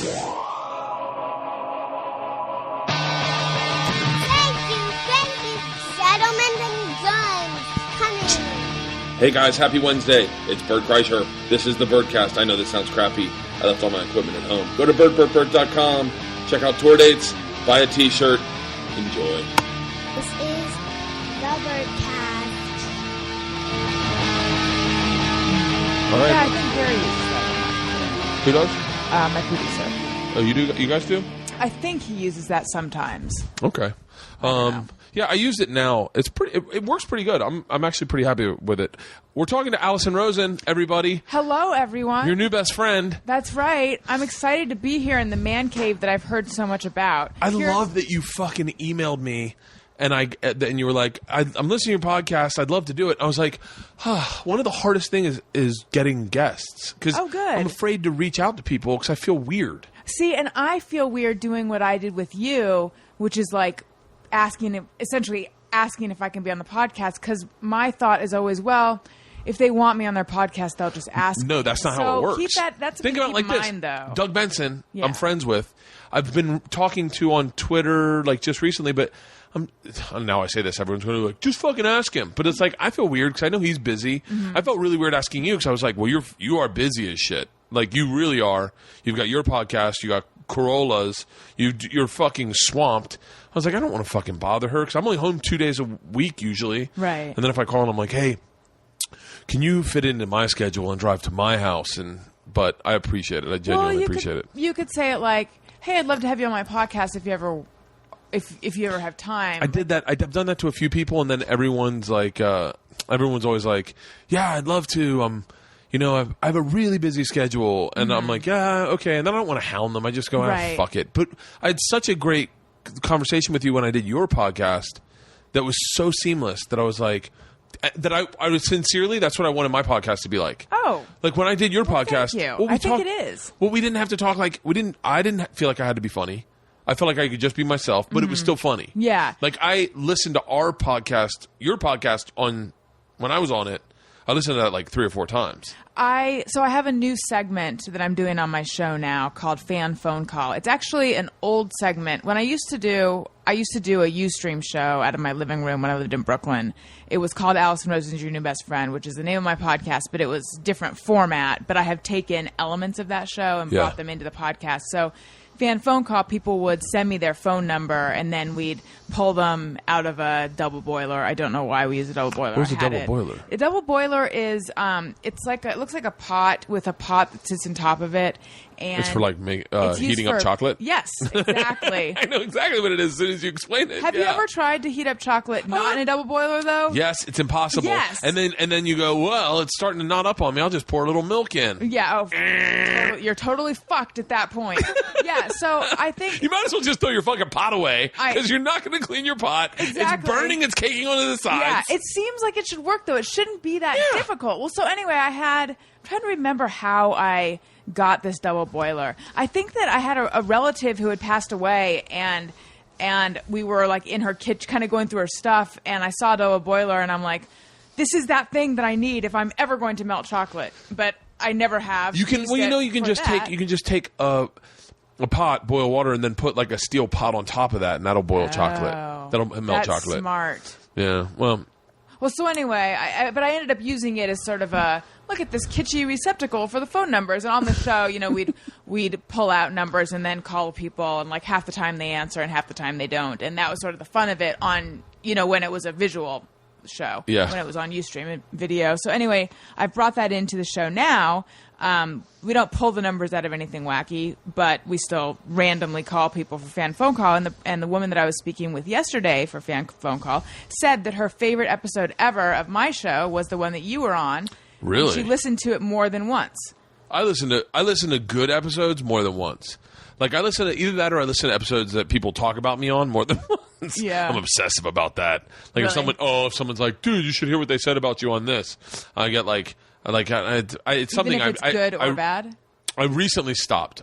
Settlement and guns coming. Hey guys, happy Wednesday. It's Bert Kreischer. This is the Bertcast. I know this sounds crappy. I left all my equipment at home. Go to BertBertBert.com. Check out tour dates. Buy a t-shirt. Enjoy. This is the Bertcast. All right. Yeah, I think Gary uses that. Who does? My producer. Oh, you do? You guys do? I think he uses that sometimes. Okay. Yeah, I use it now. It's pretty. It works pretty good. I'm actually pretty happy with it. We're talking to Alison Rosen, everybody. Hello, everyone. Your new best friend. That's right. I'm excited to be here in the man cave that I've heard so much about. I love that you fucking emailed me, and you were like, "I'm listening to your podcast. I'd love to do it." I was like, one of the hardest things is getting guests because I'm afraid to reach out to people because I feel weird. See, and I feel weird doing what I did with you, which is like essentially asking if I can be on the podcast, because my thought is always, well, if they want me on their podcast, they'll just ask. No, that's not how it works. That's Think about it like this. Though. Doug Benson, I'm friends with. I've been talking to on Twitter like just recently, but now I say this, everyone's going to be like, just fucking ask him. But it's like, I feel weird because I know he's busy. Mm-hmm. I felt really weird asking you because I was like, well, you are busy as shit. Like, you really are. You've got your podcast. You got Corollas. You're fucking swamped. I was like, I don't want to fucking bother her because I'm only home 2 days a week usually. Right. And then if I call and I'm like, hey, can you fit into my schedule and drive to my house? But I appreciate it. I genuinely appreciate it. You could say it like, hey, I'd love to have you on my podcast if you ever have time. I did that. I've done that to a few people, and then everyone's like, everyone's always like, yeah, I'd love to. I have a really busy schedule, and I'm like, yeah, okay. And then I don't want to hound them. I just go, fuck it. But I had such a great conversation with you when I did your podcast that was so seamless that I was like, that I was sincerely, that's what I wanted my podcast to be like. Oh. Like when I did your podcast. Thank you. I think it is. Well, we didn't have to talk like, I didn't feel like I had to be funny. I felt like I could just be myself, but it was still funny. Yeah. Like I listened to our podcast, your podcast when I was on it. I listened to that like 3 or 4 times. I have a new segment that I'm doing on my show now called Fan Phone Call. It's actually an old segment. When I used to do a Ustream show out of my living room when I lived in Brooklyn. It was called Alison Rosen's Your New Best Friend, which is the name of my podcast, but it was different format. But I have taken elements of that show and brought them into the podcast. So Fan Phone Call, people would send me their phone number, and then we'd pull them out of a double boiler. I don't know why we use a double boiler. What's a double boiler? A double boiler is it looks like a pot with a pot that sits on top of it. And it's for like heating up chocolate? Yes, exactly. I know exactly what it is as soon as you explain it. Have you ever tried to heat up chocolate not in a double boiler, though? Yes, it's impossible. Yes. And then you go, well, it's starting to knot up on me. I'll just pour a little milk in. Yeah. You're totally fucked at that point. Yeah, so I think... You might as well just throw your fucking pot away because you're not going to clean your pot. Exactly. It's burning. It's caking onto the sides. Yeah, it seems like it should work, though. It shouldn't be that difficult. Well, so anyway, I'm trying to remember how I got this double boiler. I think that I had a relative who had passed away, and we were like in her kitchen kind of going through her stuff, and I saw a double boiler, and I'm like, this is that thing that I need if I'm ever going to melt chocolate. But I never have. You can just take a pot, boil water, and then put like a steel pot on top of that, and that'll boil chocolate. That'll melt chocolate. That's smart. Yeah. Well, so anyway, but I ended up using it as sort of a look at this kitschy receptacle for the phone numbers. And on the show, we'd pull out numbers and then call people, and like half the time they answer and half the time they don't. And that was sort of the fun of it on, when it was a visual show. Yeah. When it was on Ustream and video. So anyway, I've brought that into the show now. We don't pull the numbers out of anything wacky, but we still randomly call people for Fan Phone Call. And the woman that I was speaking with yesterday for Fan Phone Call said that her favorite episode ever of my show was the one that you were on. Really? She listened to it more than once. I listen to good episodes more than once. Like I listen to either that or I listen to episodes that people talk about me on more than once. Yeah. I'm obsessive about that. Like really? if someone's like, dude, you should hear what they said about you on this. I get like it's something. Even if it's good or bad. I recently stopped.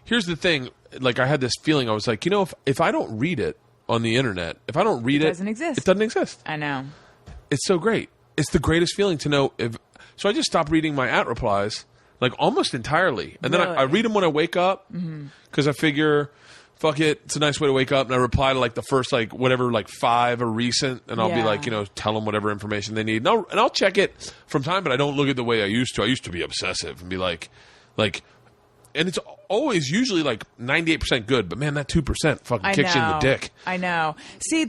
Here's the thing. Like I had this feeling. I was like, if I don't read it on the internet, if I don't read it, doesn't exist. It doesn't exist. I know. It's so great. It's the greatest feeling to know if. So I just stopped reading my @replies. like almost entirely. And then Really? I read them when I wake up because I figure, fuck it, it's a nice way to wake up. And I reply to like the first like whatever like 5 are recent, and I'll be Yeah. like, tell them whatever information they need. And I'll check it from time, but I don't look at the way I used to. I used to be obsessive and be like, and it's always usually like 98% good, but man, that 2% fucking kicks you in the dick. I know. See,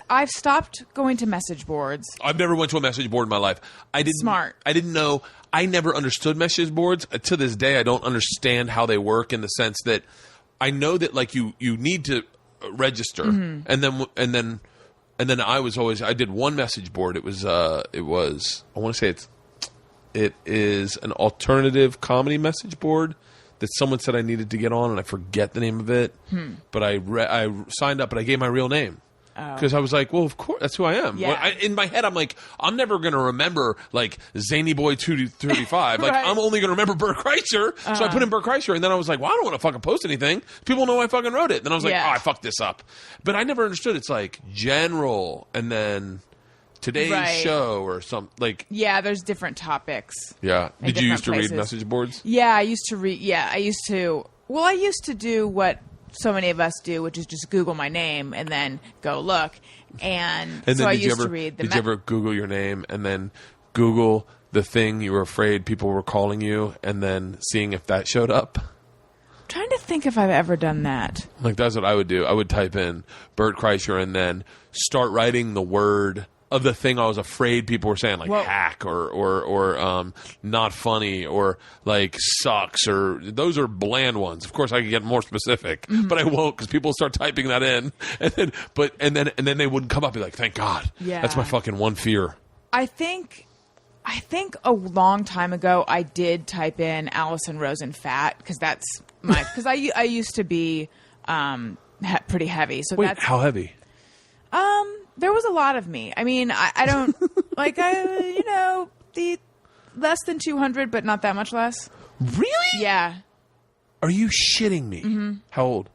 I've stopped going to message boards. I've never went to a message board in my life. Smart. I didn't know. I never understood message boards. To this day, I don't understand how they work in the sense that I know that like you need to register, and then I did one message board. It was I want to say it is an alternative comedy message board that someone said I needed to get on, and I forget the name of it. But I signed up, but I gave my real name. Because I was like, well, of course, that's who I am. Yeah. Well, in my head, I'm like, I'm never going to remember, like, Zany Boy 235. Like, Right. I'm only going to remember Bert Kreischer. So I put in Bert Kreischer, and then I was like, well, I don't want to fucking post anything. People know I fucking wrote it. Then I was like, Yeah. oh, I fucked this up. But I never understood. It's like general, and then today's Right. show or something. Like, Yeah, there's different topics. yeah. In Did you different used to places. read message boards? Yeah, I used to read. Yeah, I used to. Well, I used to do what so many of us do, which is just Google my name and then go look. And And so then I did you used ever to read the. did you ever Google your name and then Google the thing you were afraid people were calling you, and then seeing if that showed up? Trying to think if I've ever done that. Like, that's what I would do. I would type in Bert Kreischer and then start writing the word of the thing I was afraid people were saying, like Well- hack or not funny or like sucks, or those are bland ones. Of course, I could get more specific, but I won't because people start typing that in, and then they wouldn't come up and be like, thank God. Yeah. That's my fucking one fear. I think a long time ago I did type in Alison Rosen fat because that's my because I used to be pretty heavy. So Wait, that's how heavy? there was a lot of me. I mean, I don't like the less than 200, but not that much less. Really? Yeah. Are you shitting me? How old?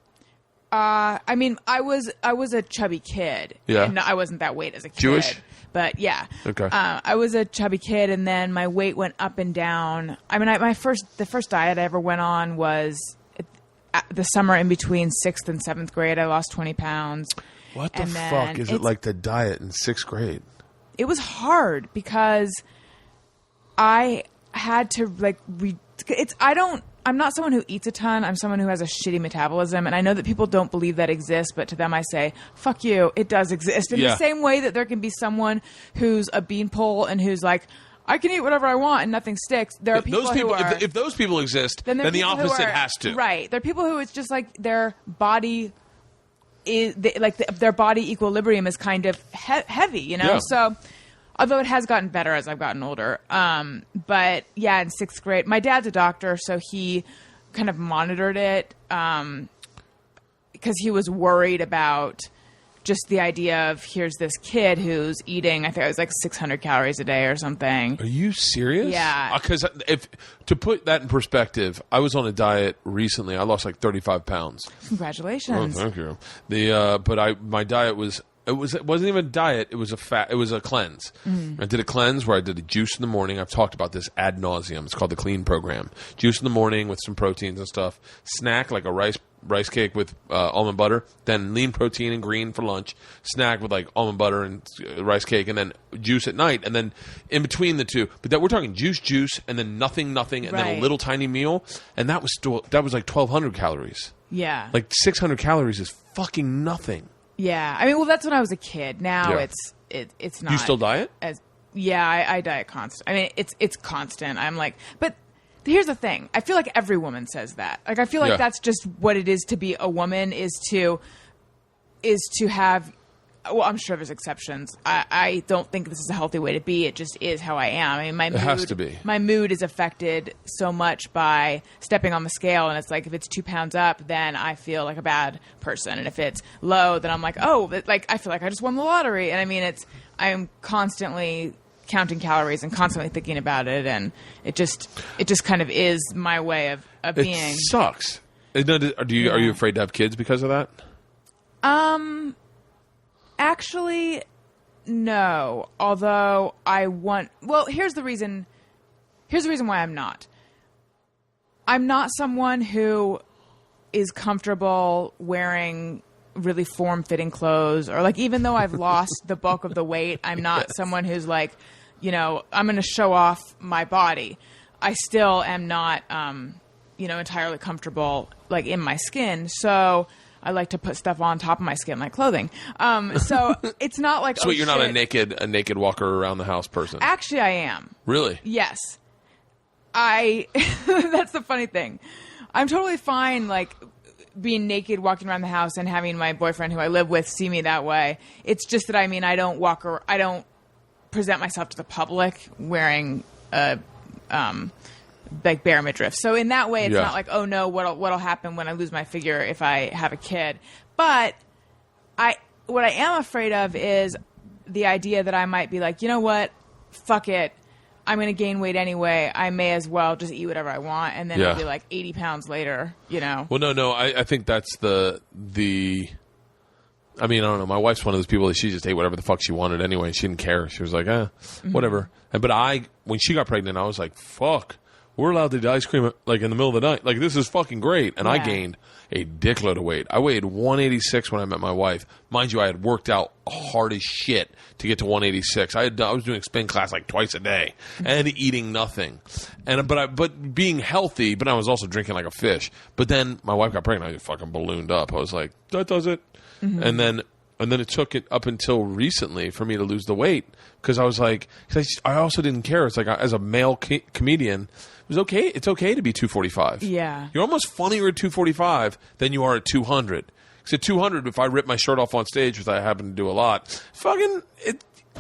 I mean, I was a chubby kid. Yeah. And I wasn't that weight as a kid. Jewish? But yeah. Okay. I was a chubby kid, and then my weight went up and down. I mean, the first diet I ever went on was the summer in between 6th and 7th grade. I lost 20 pounds. What the And then fuck is it it's- like to diet in 6th grade? It was hard because I had to I'm not someone who eats a ton. I'm someone who has a shitty metabolism, and I know that people don't believe that exists, but to them I say, fuck you, it does exist. In Yeah. the same way that there can be someone who's a beanpole and who's like, I can eat whatever I want and nothing sticks. There are people Those people, who are... if those people exist, there then are the people who opposite are- has to. Right. There are people who it's just like their body their body equilibrium is kind of heavy, Yeah. So, although it has gotten better as I've gotten older, but yeah, in 6th grade, my dad's a doctor, so he kind of monitored it because he was worried about just the idea of here's this kid who's eating, I think it was like 600 calories a day or something. Are you serious? Yeah. Because to put that in perspective, I was on a diet recently. I lost like 35 pounds. Congratulations. Oh, thank you. My diet was. It wasn't even a diet. It was a cleanse. I did a cleanse where I did a juice in the morning. I've talked about this ad nauseum. It's called the Clean Program. Juice in the morning with some proteins and stuff. Snack like a rice cake with almond butter. Then lean protein and green for lunch. Snack with like almond butter and rice cake, and then juice at night. And then in between the two, but we're talking juice, and then nothing, and then a Right. little tiny meal. And that was like 1,200 calories. Yeah. Like 600 calories is fucking nothing. Yeah, I mean, well, that's when I was a kid. Now Yeah. it's not. You still diet? I diet constant. I mean, it's constant. I'm like, but here's the thing. I feel like every woman says that. Like, I feel like Yeah. that's just what it is to be a woman. Is to have. Well, I'm sure there's exceptions. I don't think this is a healthy way to be. It just is how I am. I mean, my mood has to be. My mood is affected so much by stepping on the scale, and it's like if it's 2 pounds up, then I feel like a bad person, and if it's low, then I'm like, oh, like I feel like I just won the lottery. And I mean, I'm constantly counting calories and constantly thinking about it, and it just kind of is my way of being. It sucks. Are you afraid to have kids because of that? Actually, no. Although I want. Well, here's the reason. Here's the reason why I'm not. I'm not someone who is comfortable wearing really form-fitting clothes, or like, even though I've lost the bulk of the weight, I'm not someone who's like, you know, I'm going to show off my body. I still am not, you know, entirely comfortable like in my skin. So I like to put stuff on top of my skin, like clothing. So it's not like, So you're not a naked walker around the house person? Actually, I am. Really? Yes. That's the funny thing. I'm totally fine, like, being naked, walking around the house, and having my boyfriend who I live with see me that way. It's just that, I mean, I don't present myself to the public wearing like bare midriff. So in that way, it's not like, oh no, what'll happen when I lose my figure if I have a kid. But what I am afraid of is the idea that I might be like, you know what, fuck it, I'm going to gain weight anyway. I may as well just eat whatever I want, and then I'll be like 80 pounds later, you know? Well, no. I think that's the. I mean, I don't know. My wife's one of those people that she just ate whatever the fuck she wanted anyway. She didn't care. She was like, whatever. But when she got pregnant, I was like, fuck. We're allowed to eat ice cream like in the middle of the night. Like, this is fucking great. And I gained a dickload of weight. I weighed 186 when I met my wife. Mind you, I had worked out hard as shit to get to 186. I was doing spin class like twice a day and eating nothing. But being healthy, but I was also drinking like a fish. But then my wife got pregnant. I just fucking ballooned up. I was like, that does it. Mm-hmm. And then it took it up until recently for me to lose the weight, because I was like, I also didn't care. It's like, as a male comedian, it was okay. It's okay to be 245. Yeah. You're almost funnier at 245 than you are at 200. Because at 200, if I rip my shirt off on stage, which I happen to do a lot, fucking,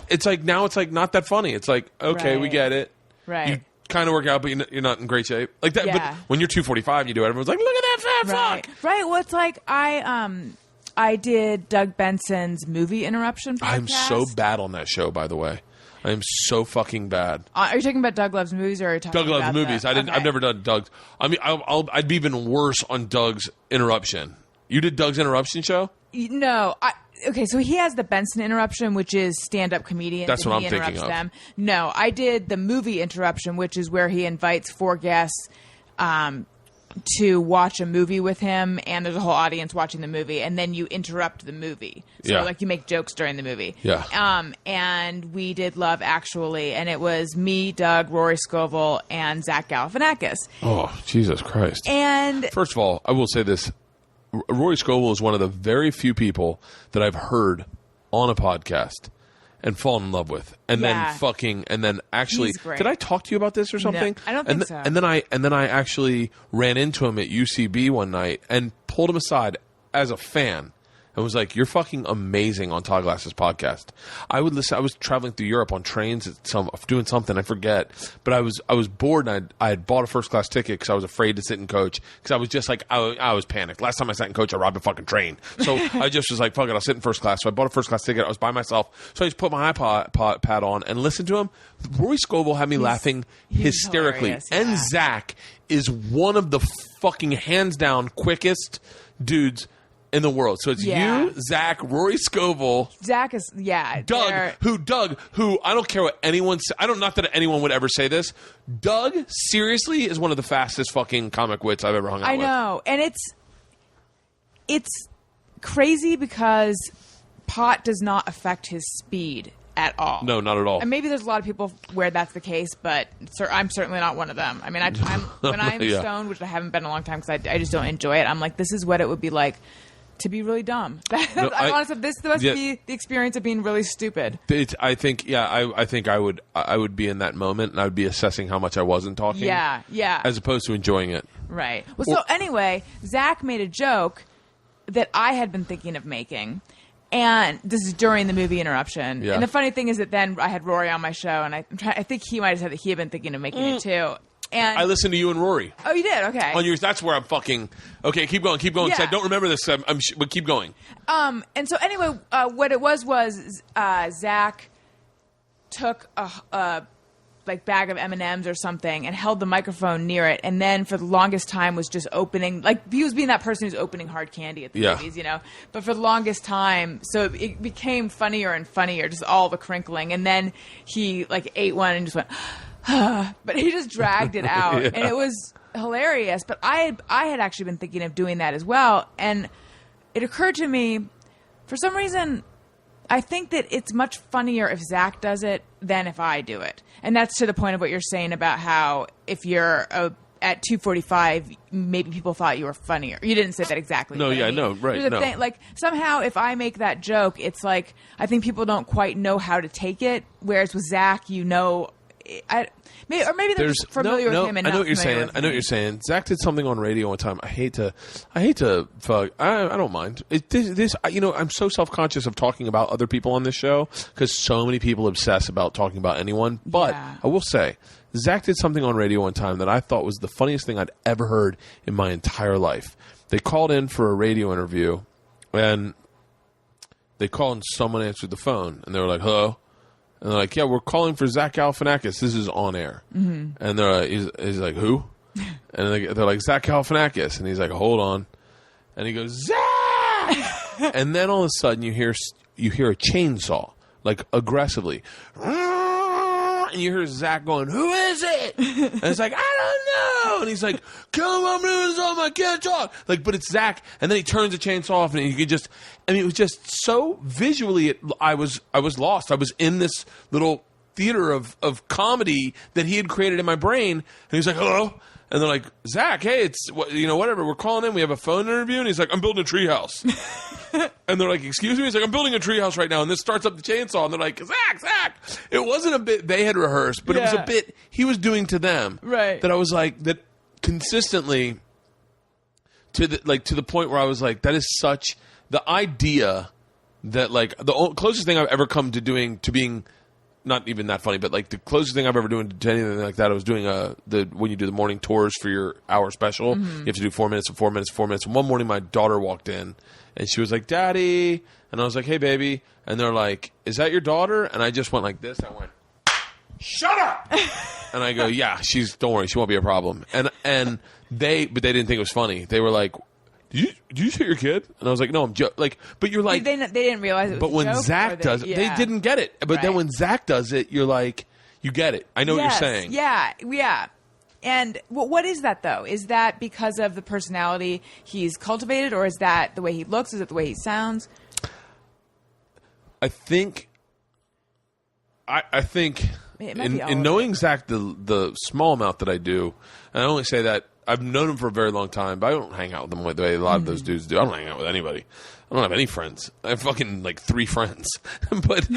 it's like, now it's like not that funny. It's like, okay, we get it. Right. You kind of work out, but you're not in great shape. Like that. Yeah. But when you're 245 and you do it, everyone's like, look at that fat fuck. Right. Well, it's like, I did Doug Benson's movie interruption podcast. I'm so bad on that show, by the way. I am so fucking bad. Are you talking about Doug Loves Movies, or are you talking about Doug Loves Movies? I've never done Doug's. I mean, I'd be even worse on Doug's interruption. You did Doug's interruption show? No. Okay, so he has the Benson interruption, which is stand-up comedians. That's what I'm thinking of. Them. No, I did the movie interruption, which is where he invites 4 guests to watch a movie with him, and there's a whole audience watching the movie, and then you interrupt the movie. So, like, you make jokes during the movie. Yeah. And we did Love Actually, and it was me, Doug, Rory Scovel, and Zach Galifianakis. Oh, Jesus Christ. And first of all, I will say this. Rory Scovel is one of the very few people that I've heard on a podcast and fallen in love with, and then actually, did I talk to you about this or something? No, I don't think so. And then I actually ran into him at UCB one night and pulled him aside as a fan and was like, "You're fucking amazing on Todd Glass's podcast." I would listen. I was traveling through Europe on trains, doing something I forget, but I was bored, and I had bought a first class ticket because I was afraid to sit in coach, because I was just like, I was panicked. Last time I sat in coach, I robbed a fucking train, so I just was like, fuck it, I'll sit in first class. So I bought a first class ticket. I was by myself, so I just put my iPod pad on and listened to him. Rory Scovel had me laughing hysterically, and Zach is one of the fucking hands down quickest dudes in the world. So it's you, Zach, Rory Scovel. Zach is, Doug, who I don't care what anyone says. Not that anyone would ever say this. Doug, seriously, is one of the fastest fucking comic wits I've ever hung out with. I know. And it's crazy because pot does not affect his speed at all. No, not at all. And maybe there's a lot of people where that's the case, but I'm certainly not one of them. I mean, when I'm stoned, which I haven't been in a long time because I just don't enjoy it, I'm like, this is what it would be like to be really dumb. Honestly, this must be the experience of being really stupid. I think I would be in that moment, and I would be assessing how much I wasn't talking. Yeah. As opposed to enjoying it. Right. Well, so anyway, Zach made a joke that I had been thinking of making. And this is during the movie interruption. Yeah. And the funny thing is that then I had Rory on my show, and I think he might have said that he had been thinking of making it too. And I listened to you and Rory. Oh, you did? Okay. On yours, that's where I'm fucking... Okay, keep going. Yeah. 'Cause I don't remember this, but keep going. And so anyway, what it was Zach took a bag of M&Ms or something and held the microphone near it, and then for the longest time was just opening, like, he was being that person who's opening hard candy at the movies, you know? But for the longest time, so it became funnier and funnier, just all the crinkling, and then he, ate one and just went... but he just dragged it out, and it was hilarious. But I had actually been thinking of doing that as well, and it occurred to me, for some reason, I think that it's much funnier if Zach does it than if I do it. And that's to the point of what you're saying about how if you're at 2:45, maybe people thought you were funnier. You didn't say that exactly. No, yeah, no, right, There's a no. thing, like, somehow if I make that joke, it's like, I think people don't quite know how to take it. Whereas with Zach, you know, maybe they're just familiar with him. And I know not what you're familiar saying. with I know what me. you're saying. Zach did something on radio one time. I hate to fuck. I don't mind. I'm so self-conscious of talking about other people on this show because so many people obsess about talking about anyone. But Yeah. I will say, Zach did something on radio one time that I thought was the funniest thing I'd ever heard in my entire life. They called in for a radio interview, and they called and someone answered the phone, and they were like, "Hello." And they're like, "Yeah, we're calling for Zach Galifianakis. This is on air." Mm-hmm. And they're like, he's like, "Who?" And they're like, "Zach Galifianakis." And he's like, "Hold on." And he goes, "Zach!" And then all of a sudden you hear a chainsaw, like aggressively. And you hear Zach going, "Who is it?" And it's like, "I don't know." And he's like, "Come on, doing something, I can't talk." Like, but it's Zach. And then he turns the chainsaw off, and you could just, it was just so visually, I was lost. I was in this little theater of comedy that he had created in my brain. And he's like, "Hello." And they're like, "Zach, hey, it's, whatever. We're calling in. We have a phone interview." And he's like, "I'm building a treehouse." And they're like, "Excuse me?" He's like, "I'm building a treehouse right now." And this starts up the chainsaw. And they're like, Zach. It wasn't a bit they had rehearsed, but it was a bit he was doing to them. Right. That I was like, that consistently to the point where I was like, that is such the idea that, like, the closest thing I've ever come to being not even that funny, but like the closest thing I've ever doing to anything like that, I was doing when you do the morning tours for your hour special, you have to do 4 minutes and 4 minutes, 4 minutes. And one morning my daughter walked in and she was like, "Daddy," and I was like, "Hey, baby," and they're like, "Is that your daughter?" And I just went like this. I went, "Shut up!" And I go, "Yeah, don't worry, she won't be a problem." And they didn't think it was funny. They were like, Did you say your kid?" And I was like, "No, I'm like," but you're like, they didn't realize it was but a when joke, Zach does it, they didn't get it. But then Right. when Zach does it, you're like, you get it. I know what you're saying. Yeah. And what is that, though? Is that because of the personality he's cultivated, or is that the way he looks? Is it the way he sounds? I think It might be all in of knowing Zach the small amount that I do, and I only say that I've known him for a very long time, but I don't hang out with him the way a lot of those dudes do. I don't hang out with anybody. I don't have any friends. I have fucking like 3 friends. but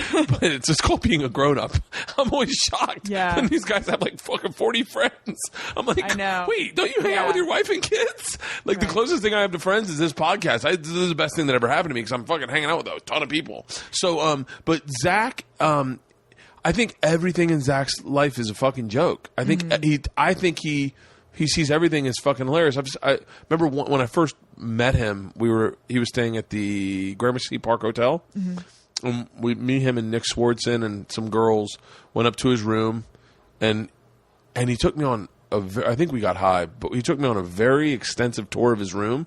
it's just called being a grown up. I'm always shocked when these guys have like fucking 40 friends. I'm like, I know. Wait, don't you hang out with your wife and kids? Like the closest thing I have to friends is this podcast. This is the best thing that ever happened to me because I'm fucking hanging out with a ton of people. So, but Zach, I think everything in Zach's life is a fucking joke. I think he sees everything as fucking hilarious. I remember when I first met him, he was staying at the Gramercy Park Hotel. Mm-hmm. Me, him, and Nick Swartzen and some girls went up to his room, and he took me on I think we got high, but he took me on a very extensive tour of his room.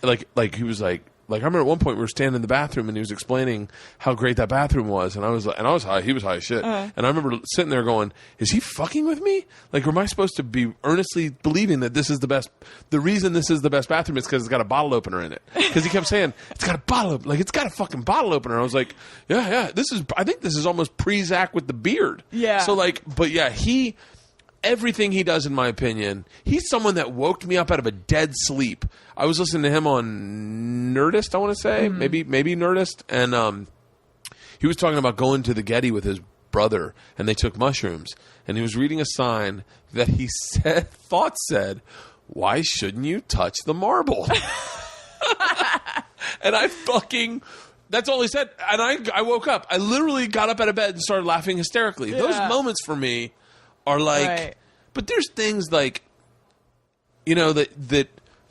like he was like I remember at one point we were standing in the bathroom and he was explaining how great that bathroom was, and I was high, he was high as shit, and I remember sitting there going, "Is he fucking with me? Like, am I supposed to be earnestly believing that this is the best? The reason this is the best bathroom is because it's got a bottle opener in it." Because he kept saying it's got a fucking bottle opener. I was like, yeah. I think this is almost pre-Zach with the beard. Yeah. So but yeah, everything he does, in my opinion, he's someone that woke me up out of a dead sleep. I was listening to him on Nerdist, I want to say, maybe Nerdist, and he was talking about going to the Getty with his brother, and they took mushrooms, and he was reading a sign that he thought said, "Why shouldn't you touch the marble?" And that's all he said, and I woke up. I literally got up out of bed and started laughing hysterically. Yeah. Those moments for me are like, Right. But there's things like, that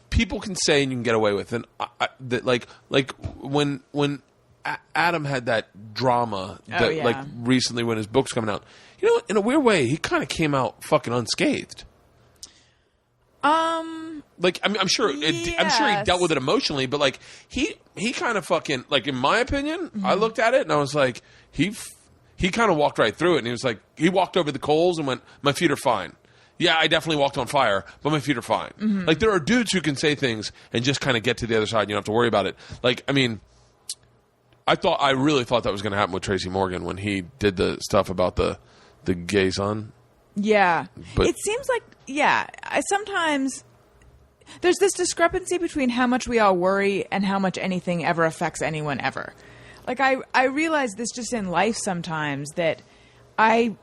people can say and you can get away with, and that like when Adam had that drama like recently when his book's coming out, in a weird way he kind of came out fucking unscathed. Like I'm sure he dealt with it emotionally, but like he kind of fucking, like, in my opinion, I looked at it and I was like, he kind of walked right through it, and he was like, he walked over the coals and went, "My feet are fine." yeah, I definitely walked on fire, but my feet are fine. Mm-hmm. Like, there are dudes who can say things and just kind of get to the other side and you don't have to worry about it. Like, I mean, I really thought that was going to happen with Tracy Morgan when he did the stuff about the gay son. Yeah. But it seems like, sometimes there's this discrepancy between how much we all worry and how much anything ever affects anyone ever. Like, I realize this just in life sometimes, that I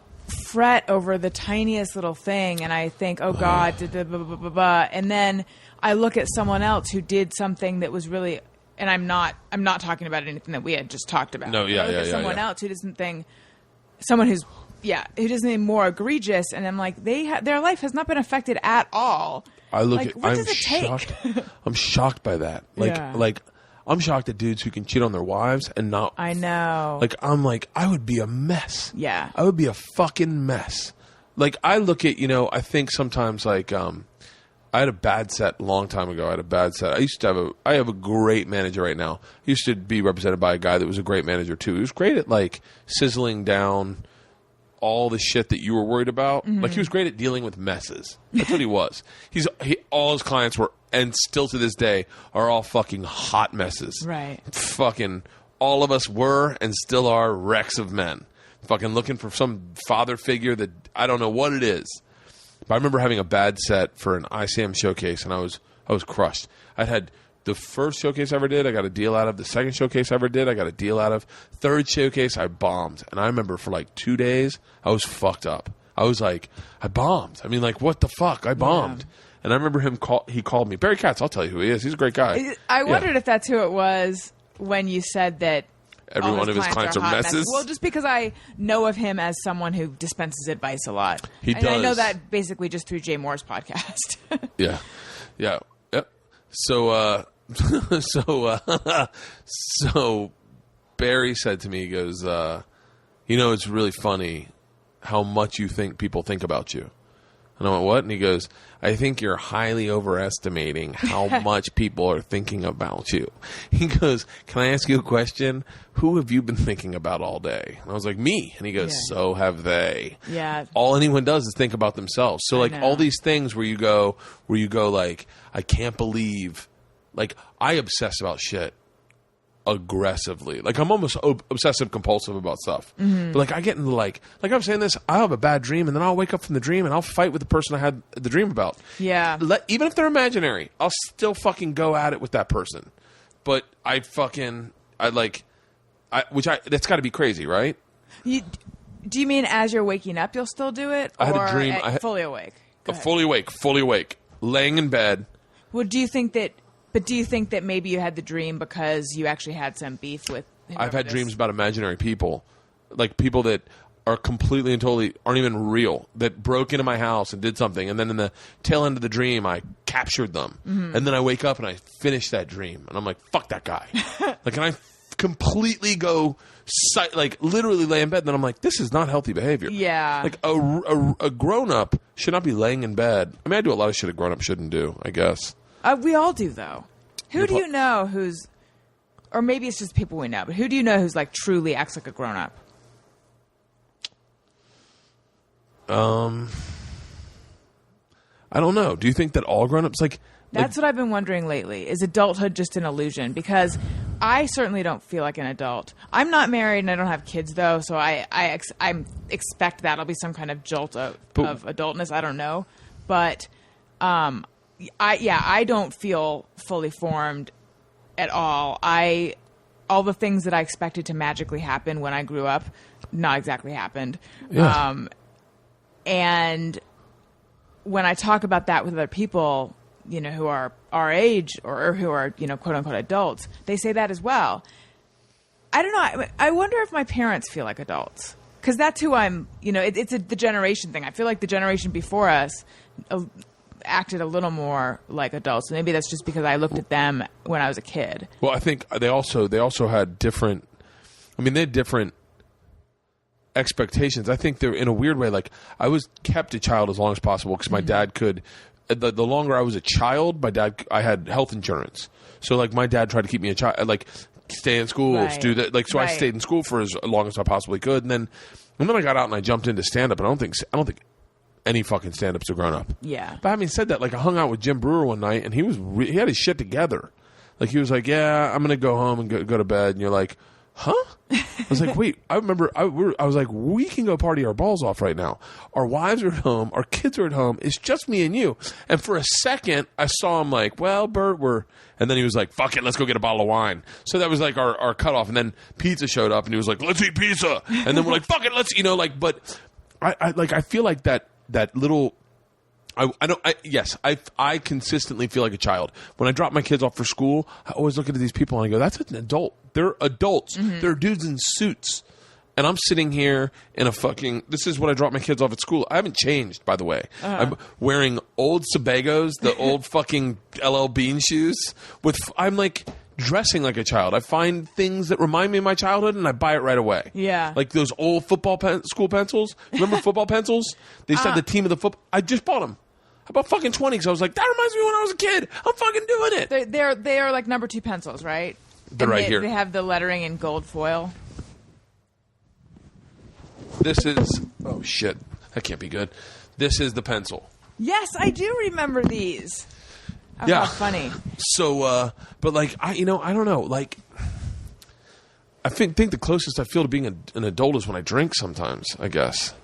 fret over the tiniest little thing and I think, oh God, blah, blah, blah, blah, blah. And then I look at someone else who did something that was really, and I'm not talking about anything that we had just talked about. No, yeah, I look at someone else who does something, someone who does something more egregious, and I'm like, their life has not been affected at all. What does it take? I'm shocked by that. Like, I'm shocked at dudes who can cheat on their wives and not. I know. Like, I'm like, I would be a mess. Yeah. I would be a fucking mess. Like, I look at, I think sometimes, like, I had a bad set a long time ago. I had a bad set. I have a great manager right now. I used to be represented by a guy that was a great manager too. He was great at, like, sizzling down all the shit that you were worried about. Mm-hmm. Like, he was great at dealing with messes. That's what he was. All his clients were, and still to this day, are all fucking hot messes. Right. Fucking all of us were and still are wrecks of men. Fucking looking for some father figure that I don't know what it is. But I remember having a bad set for an ICM showcase, and I was crushed. I had the first showcase I ever did, I got a deal out of. The second showcase I ever did, I got a deal out of. Third showcase, I bombed. And I remember for like 2 days, I was fucked up. I was like, I bombed. I mean, like, what the fuck? I bombed. Yeah. And I remember he called me. Bertcast, I'll tell you who he is. He's a great guy. I wondered if that's who it was when you said that every one of his clients are messes. Well, just because I know of him as someone who dispenses advice a lot. He does. I know that basically just through Jay Moore's podcast. Yeah. Yep. So Barry said to me, he goes, it's really funny how much you think people think about you. And I went, what? And he goes, I think you're highly overestimating how much people are thinking about you. He goes, can I ask you a question? Who have you been thinking about all day? And I was like, me. And he goes, so have they. Yeah. All anyone does is think about themselves. So, like, all these things where you go, like, I can't believe, like, I obsess about shit aggressively. Like, I'm almost obsessive compulsive about stuff. Mm-hmm. But, like, I get into, like I'm saying this, I'll have a bad dream and then I'll wake up from the dream and I'll fight with the person I had the dream about. Yeah. Even if they're imaginary, I'll still fucking go at it with that person. But that's got to be crazy, right? Do you mean as you're waking up you'll still do it? I had a dream. Fully awake? Fully awake, laying in bed. Well, do you think that maybe you had the dream because you actually had some beef with I've had dreams about imaginary people. Like, people that are completely and totally aren't even real, that broke into my house and did something, and then in the tail end of the dream I captured them. Mm-hmm. And then I wake up and I finish that dream and I'm like, fuck that guy. Like, and I completely go literally lay in bed and then I'm like, this is not healthy behavior. Yeah. Like, a grown-up should not be laying in bed. I mean, I do a lot of shit a grown-up shouldn't do, I guess. We all do, though. Who do you know who's, or maybe it's just people we know, but who do you know who's, like, truly acts like a grown-up? I don't know. Do you think that all grown-ups, That's what I've been wondering lately. Is adulthood just an illusion? Because I certainly don't feel like an adult. I'm not married and I don't have kids, though, so I expect that'll be some kind of jolt of adultness. I don't know. But I don't feel fully formed at all. All the things that I expected to magically happen when I grew up, not exactly happened. Yeah. And when I talk about that with other people, who are our age or who are, quote unquote adults, they say that as well. I don't know. I wonder if my parents feel like adults, because that's who I'm, it's the generation thing. I feel like the generation before us acted a little more like adults. Maybe that's just because I looked at them when I was a kid. Well, I think they also had different, they had different expectations. I think they're in a weird way. Like, I was kept a child as long as possible because my dad could. The longer I was a child, I had health insurance. So, like, my dad tried to keep me a child, like, stay in school, do that. Like, so I stayed in school for as long as I possibly could, and then I got out and I jumped into stand up. And I don't think any fucking stand-up's a grown-up. Yeah. But having said that, like I hung out with Jim Brewer one night, and he had his shit together. Like he was like, "Yeah, I'm gonna go home and go to bed," and you're like, "Huh?" I was like, "Wait." I remember I was like, "We can go party our balls off right now. Our wives are at home, our kids are at home. It's just me and you." And for a second, I saw him like, "Well, Bert, we're," and then he was like, "Fuck it, let's go get a bottle of wine." So that was like our cutoff. And then pizza showed up, and he was like, "Let's eat pizza." And then we're like, "Fuck it, let's," But I feel like that little. I consistently feel like a child. When I drop my kids off for school, I always look at these people and I go, that's an adult. They're adults. Mm-hmm. They're dudes in suits. And I'm sitting here in a fucking... This is what I drop my kids off at school. I haven't changed, by the way. I'm wearing old Sebagos, the old fucking LL Bean shoes. I'm like dressing like a child. I find things that remind me of my childhood and I buy it right away. Yeah. Like those old school pencils. Remember football pencils? They used to have the team of the football... I just bought them. I bought fucking 20 because I was like, that reminds me of when I was a kid. I'm fucking doing it. They are like number 2 pencils, right? They're right here. They have the lettering in gold foil. This is... Oh, shit. That can't be good. This is the pencil. Yes, I do remember these. Oh, Yeah. how funny. So, but like, I don't know. Like, I think the closest I feel to being an adult is when I drink sometimes, I guess.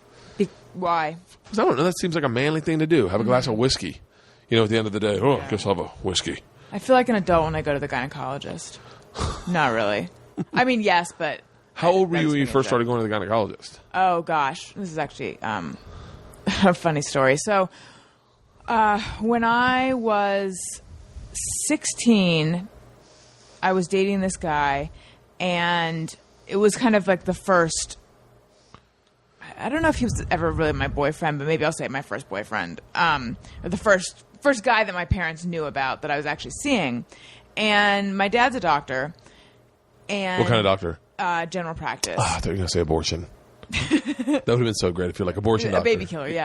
Why? Because I don't know. That seems like a manly thing to do. Have a glass of whiskey. At the end of the day, I guess I'll have a whiskey. I feel like an adult when I go to the gynecologist. Not really. I mean, yes, but... How old were you when you first started going to the gynecologist? Oh, gosh. This is actually a funny story. So, when I was 16, I was dating this guy, and it was kind of like the first... I don't know if he was ever really my boyfriend, but maybe I'll say my first boyfriend. Or the first guy that my parents knew about that I was actually seeing. And my dad's a doctor. And What kind of doctor? General practice. Oh, I thought you were going to say abortion. That would have been so great if you're like abortion doctor. A baby killer, yeah.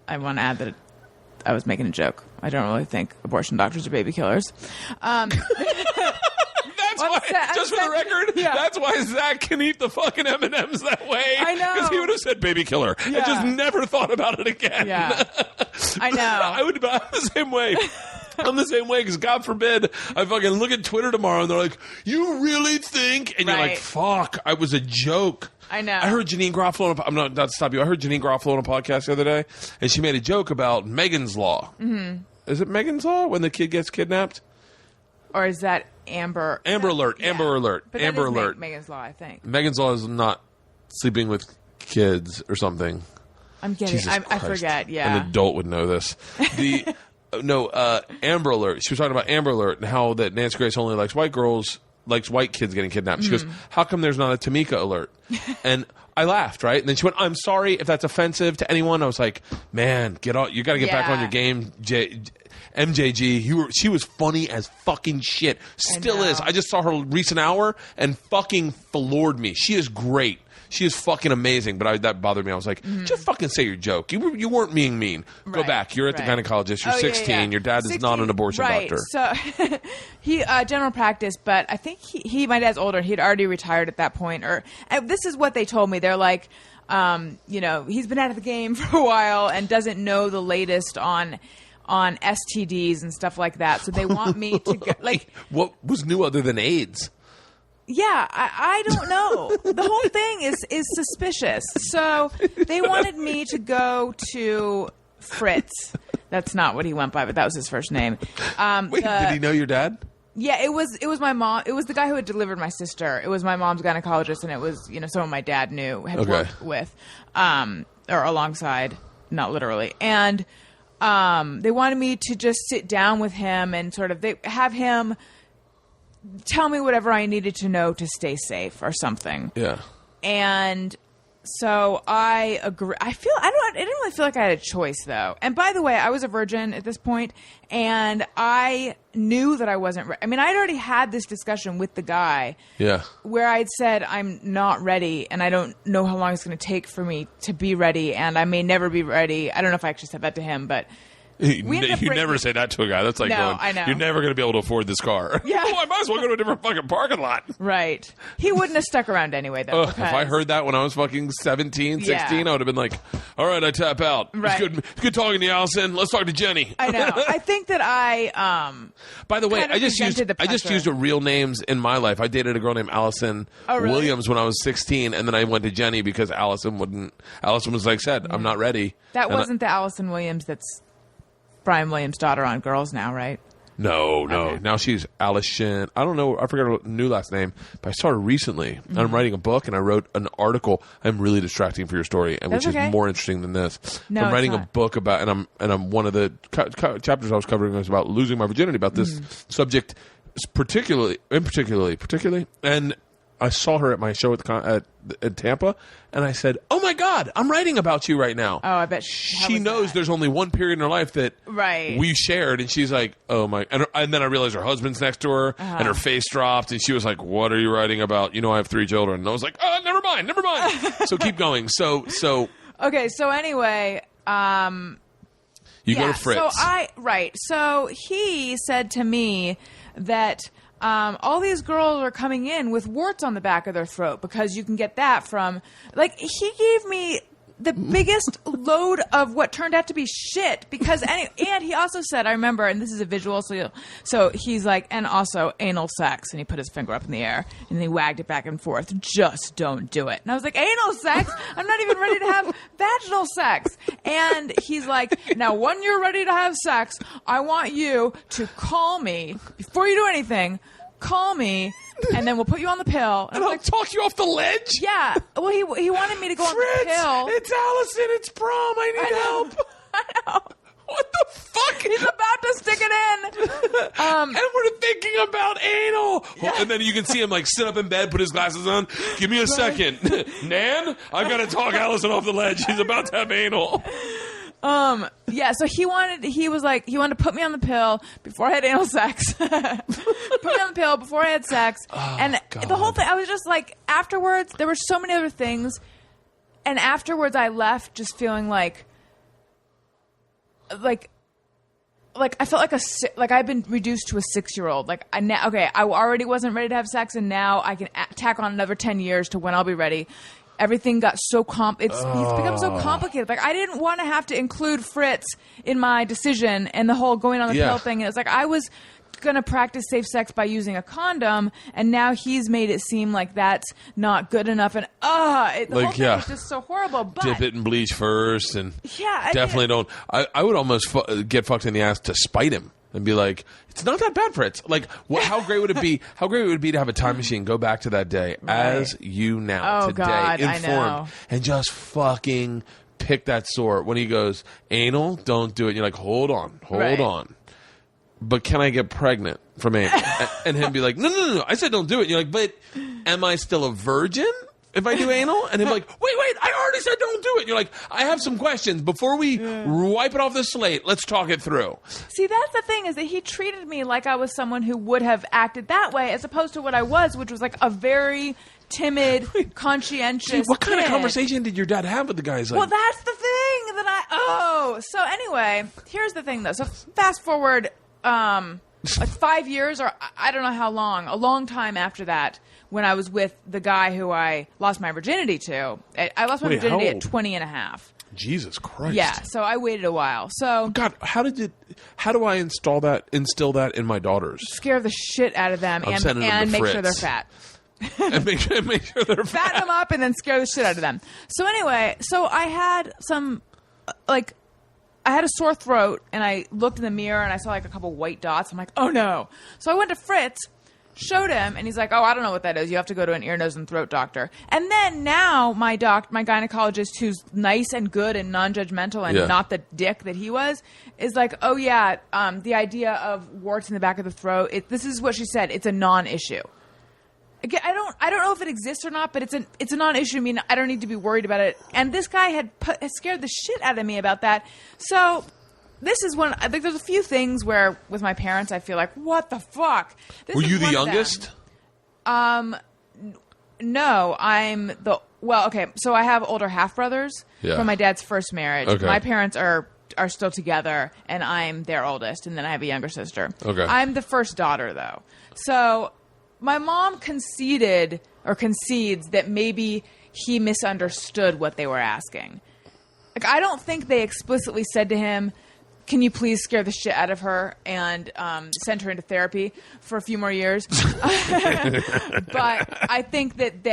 I want to add that I was making a joke. I don't really think abortion doctors are baby killers. That's why, just for the record, that's why Zach can eat the fucking M&Ms that way. I know. Because he would have said baby killer. Yeah. And just never thought about it again. Yeah. I know. I'm the same way. I'm the same way because God forbid I fucking look at Twitter tomorrow and they're like, "You really think?" And you're like, "Fuck, I was a joke." I know. I heard Janine Garofalo. I'm not to stop you. I heard Janine Garofalo on a podcast the other day, and she made a joke about Megan's Law. Mm-hmm. Is it Megan's Law when the kid gets kidnapped? Or is that Amber? Amber Alert. Yeah. Amber Alert. But Amber that is Alert. Megan's Law, I think. Megan's Law is not sleeping with kids or something. I'm getting. I forget. Yeah. An adult would know this. Amber Alert. She was talking about Amber Alert and how that Nancy Grace only likes white girls, likes white kids getting kidnapped. She goes, "How come there's not a Tamika Alert?" And I laughed, right? And then she went, "I'm sorry if that's offensive to anyone." I was like, "Man, you got to get back on your game, MJG. She was funny as fucking shit. Still is. I just saw her recent hour and fucking floored me. She is great. She is fucking amazing." But that bothered me. I was like, just fucking say your joke. You weren't being mean. Go back. You're at the gynecologist. You're 16. Yeah. Your dad is not an abortion doctor. So he general practice, but I think my dad's older. He'd already retired at that point. This is what they told me. They're like, he's been out of the game for a while and doesn't know the latest on STDs and stuff like that. So they want me to go, like, what was new other than AIDS? Yeah, I don't know. The whole thing is suspicious. So they wanted me to go to Fritz. That's not what he went by, but that was his first name. Wait, did he know your dad? Yeah, it was my mom. It was the guy who had delivered my sister. It was my mom's gynecologist, and it was someone my dad had worked with, or alongside, not literally. And they wanted me to just sit down with him and sort of they have him tell me whatever I needed to know to stay safe or something. Yeah. And so I agree. I didn't really feel like I had a choice though. And by the way, I was a virgin at this point and I knew that I wasn't ready. I mean, I'd already had this discussion with the guy. Yeah. Where I'd said, I'm not ready and I don't know how long it's going to take for me to be ready and I may never be ready. I don't know if I actually said that to him, but We ended up You never say that to a guy. That's like No, going, I know. you're never going to be able to afford this car. Yeah. Oh, I might as well go to a different fucking parking lot. Right. He wouldn't have stuck around anyway, though. If I heard that when I was fucking 17, 16, Yeah. I would have been like, all right, I tap out. Right. It's good talking to you, Allison. Let's talk to Jenny. I know. I think that By the way, kind of I just resented used the real names in my life. I dated a girl named Allison really? Williams when I was 16, and then I went to Jenny because Allison was like, I'm not ready. that And wasn't the Allison Williams that's Brian Williams' daughter on Girls Now, right? No. Okay. Now she's Alison. I don't know. I forgot her new last name, but I saw her recently. And I'm writing a book, and I wrote an article. I'm really distracting for your story, and which That's okay. is more interesting than this. No, I'm it's writing a not. book about, and I'm one of the chapters I was covering was about losing my virginity, about this subject, particularly, and I saw her at my show at Tampa, and I said, "Oh my God, I'm writing about you right now." Oh, I bet She knows there's only one period in her life that Right. we shared, and she's like, "Oh my!" And then I realized her husband's next to her, and her face dropped, and she was like, "What are you writing about?" I have 3 children, and I was like, "Oh, never mind." So keep going. So Okay, so anyway, you go to Fritz. So he said to me that all these girls are coming in with warts on the back of their throat because you can get that from, like, he gave me the biggest load of what turned out to be shit because and he also said, I remember, and this is a visual, so he's like, and also anal sex, and he put his finger up in the air and he wagged it back and forth. Just don't do it. And I was like, anal sex? I'm not even ready to have vaginal sex. And he's like, now when you're ready to have sex, I want you to call me before you do anything. Call me, and then we'll put you on the pill. and I'll talk you off the ledge. Yeah. Well, he wanted me to go on the pill. It's Allison. It's prom. I need help. I know. What the fuck? He's about to stick it in. And we're thinking about anal. Well, and then you can see him like sit up in bed, put his glasses on. Give me a second. Nan, I've got to talk Allison off the ledge. He's about to have anal. Yeah, so he wanted to put me on the pill before I had anal sex. Put me on the pill before I had sex. And God. the whole thing, I was just like, afterwards, there were so many other things. And afterwards, I left just feeling like I felt like I've been reduced to a 6-year-old. Like I already wasn't ready to have sex, and now I can tack on another 10 years to when I'll be ready. Everything got so it's become so complicated. Like I didn't want to have to include Fritz in my decision and the whole going on the pill thing. And it's like I was going to practice safe sex by using a condom, and now he's made it seem like that's not good enough. And the whole thing is just so horrible. But dip it in bleach first, and I definitely don't. I would almost get fucked in the ass to spite him and be like, "It's not that bad, Fritz." Like, how great would it be? How great would it be to have a time machine, go back to that day as you now today, God, informed, I know. and just fucking pick that sore when he goes anal. Don't do it. You're like, hold on. But can I get pregnant from anal? And him be like, no. I said don't do it. And you're like, but am I still a virgin if I do anal? And him like, wait, I already said don't do it. And you're like, I have some questions. Before we wipe it off the slate, let's talk it through. See, that's the thing, is that he treated me like I was someone who would have acted that way as opposed to what I was, which was like a very timid, conscientious What kind of kid. conversation did your dad have with the guys? Like, Well, that's the thing that So anyway, here's the thing though. So fast forward like 5 years, or I don't know how long, a long time after that, when I was with the guy who I lost my virginity to. I lost my virginity at 20 and a half. Jesus Christ. Yeah, so I waited a while. So God, how do I instill that in my daughters? scare the shit out of them I'm sending them and to make sure they're Fritz. fat. And make sure they're Fatten them up and then scare the shit out of them. So anyway, I had some, I had a sore throat, and I looked in the mirror, and I saw like a couple white dots. I'm like, oh no. So I went to Fritz, showed him, and he's like, oh, I don't know what that is. You have to go to an ear, nose, and throat doctor. And then now my gynecologist, who's nice and good and non-judgmental and not the dick that he was, is like, oh yeah, the idea of warts in the back of the throat, this is what she said, it's a non-issue. Again, I don't know if it exists or not, but it's a non-issue. I mean, I don't need to be worried about it. And this guy had scared the shit out of me about that. So this is one. I think there's a few things where with my parents, I feel like, what the fuck? Were you the youngest? No, I'm the. Well, okay. So I have older half brothers from my dad's first marriage. Okay. My parents are are still together, and I'm their oldest, and then I have a younger sister. Okay. I'm the first daughter, though. So my mom concedes that maybe he misunderstood what they were asking. Like, I don't think they explicitly said to him, can you please scare the shit out of her and send her into therapy for a few more years? But I think that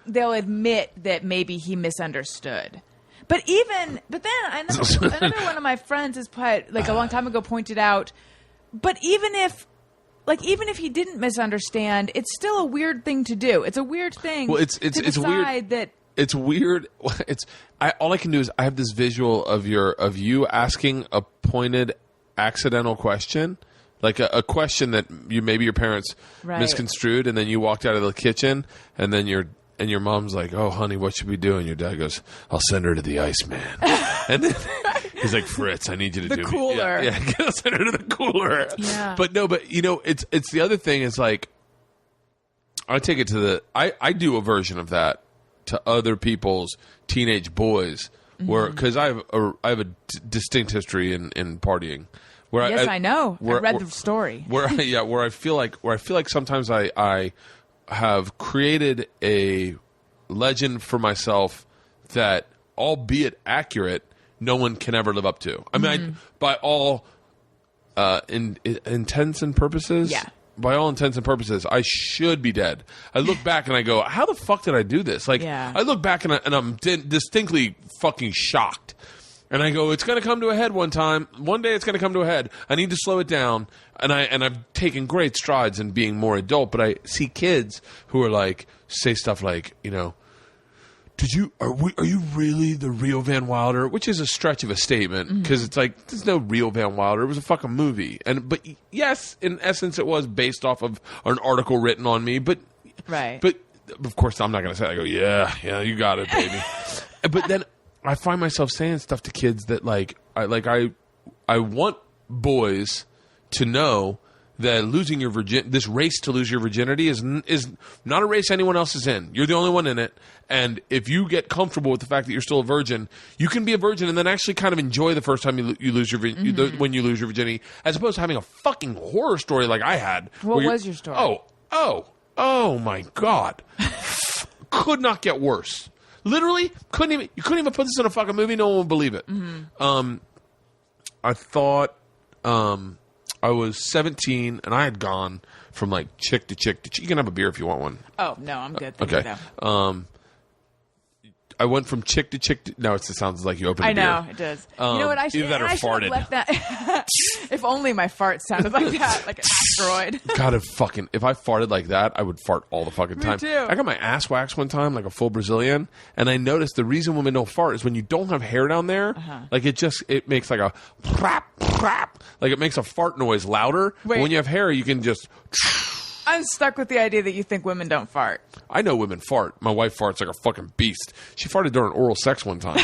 they'll admit that maybe he misunderstood. But then another one of my friends has put, like, a long time ago pointed out, but even if he didn't misunderstand, it's still a weird thing to do. It's a weird thing to decide weird. that. It's weird. All I can do is I have this visual of you asking a pointed, accidental question, like a question that maybe your parents misconstrued, and then you walked out of the kitchen, and then your mom's like, "Oh, honey, what should we do?" And your dad goes, "I'll send her to the Iceman." And then he's like, "Fritz, I need you to the do cooler." Yeah, I'll send her to the cooler. Yeah. But it's the other thing is, like, I take it to I do a version of that to other people's teenage boys, where because I have a distinct history in partying. I know. I read the story. Where I feel like sometimes I have created a legend for myself that, albeit accurate, no one can ever live up to. I mean, by all intents and purposes. Yeah. By all intents and purposes, I should be dead. I look back and I go, how the fuck did I do this? Like, I look back and I'm distinctly fucking shocked. And I go, it's going to come to a head one time. One day it's going to come to a head. I need to slow it down. And I've taken great strides in being more adult. But I see kids who are like, say stuff like, are you really the real Van Wilder? Which is a stretch of a statement, because it's like, there's no real Van Wilder. It was a fucking movie. But yes, in essence, it was based off of an article written on me. But of course, I'm not going to say it. I go, yeah, you got it, baby. But then I find myself saying stuff to kids that I want boys to know that losing your this race to lose your virginity is not a race anyone else is in. You're the only one in it. And if you get comfortable with the fact that you're still a virgin, you can be a virgin and then actually kind of enjoy the first time you lose your when you lose your virginity, as opposed to having a fucking horror story like I had. What was your story? Oh my God. Could not get worse. Literally, you couldn't even put this in a fucking movie. No one would believe it. I thought I was 17 and I had gone from like chick to chick to chick. You can have a beer if you want one. Oh no, I'm good. Okay. I went from chick to chick. No, it sounds like you opened a beer. I know, it does. You know what? I should either that or farted. Have left that. If only my fart sounded like that, like an asteroid. God, if I farted like that, I would fart all the fucking time. Me too. I got my ass waxed one time, like a full Brazilian, and I noticed the reason women don't fart is when you don't have hair down there, like it makes like a prap, prap, like it makes a fart noise louder. Wait. But when you have hair, you can just... I'm stuck with the idea that you think women don't fart. I know women fart. My wife farts like a fucking beast. She farted during oral sex one time.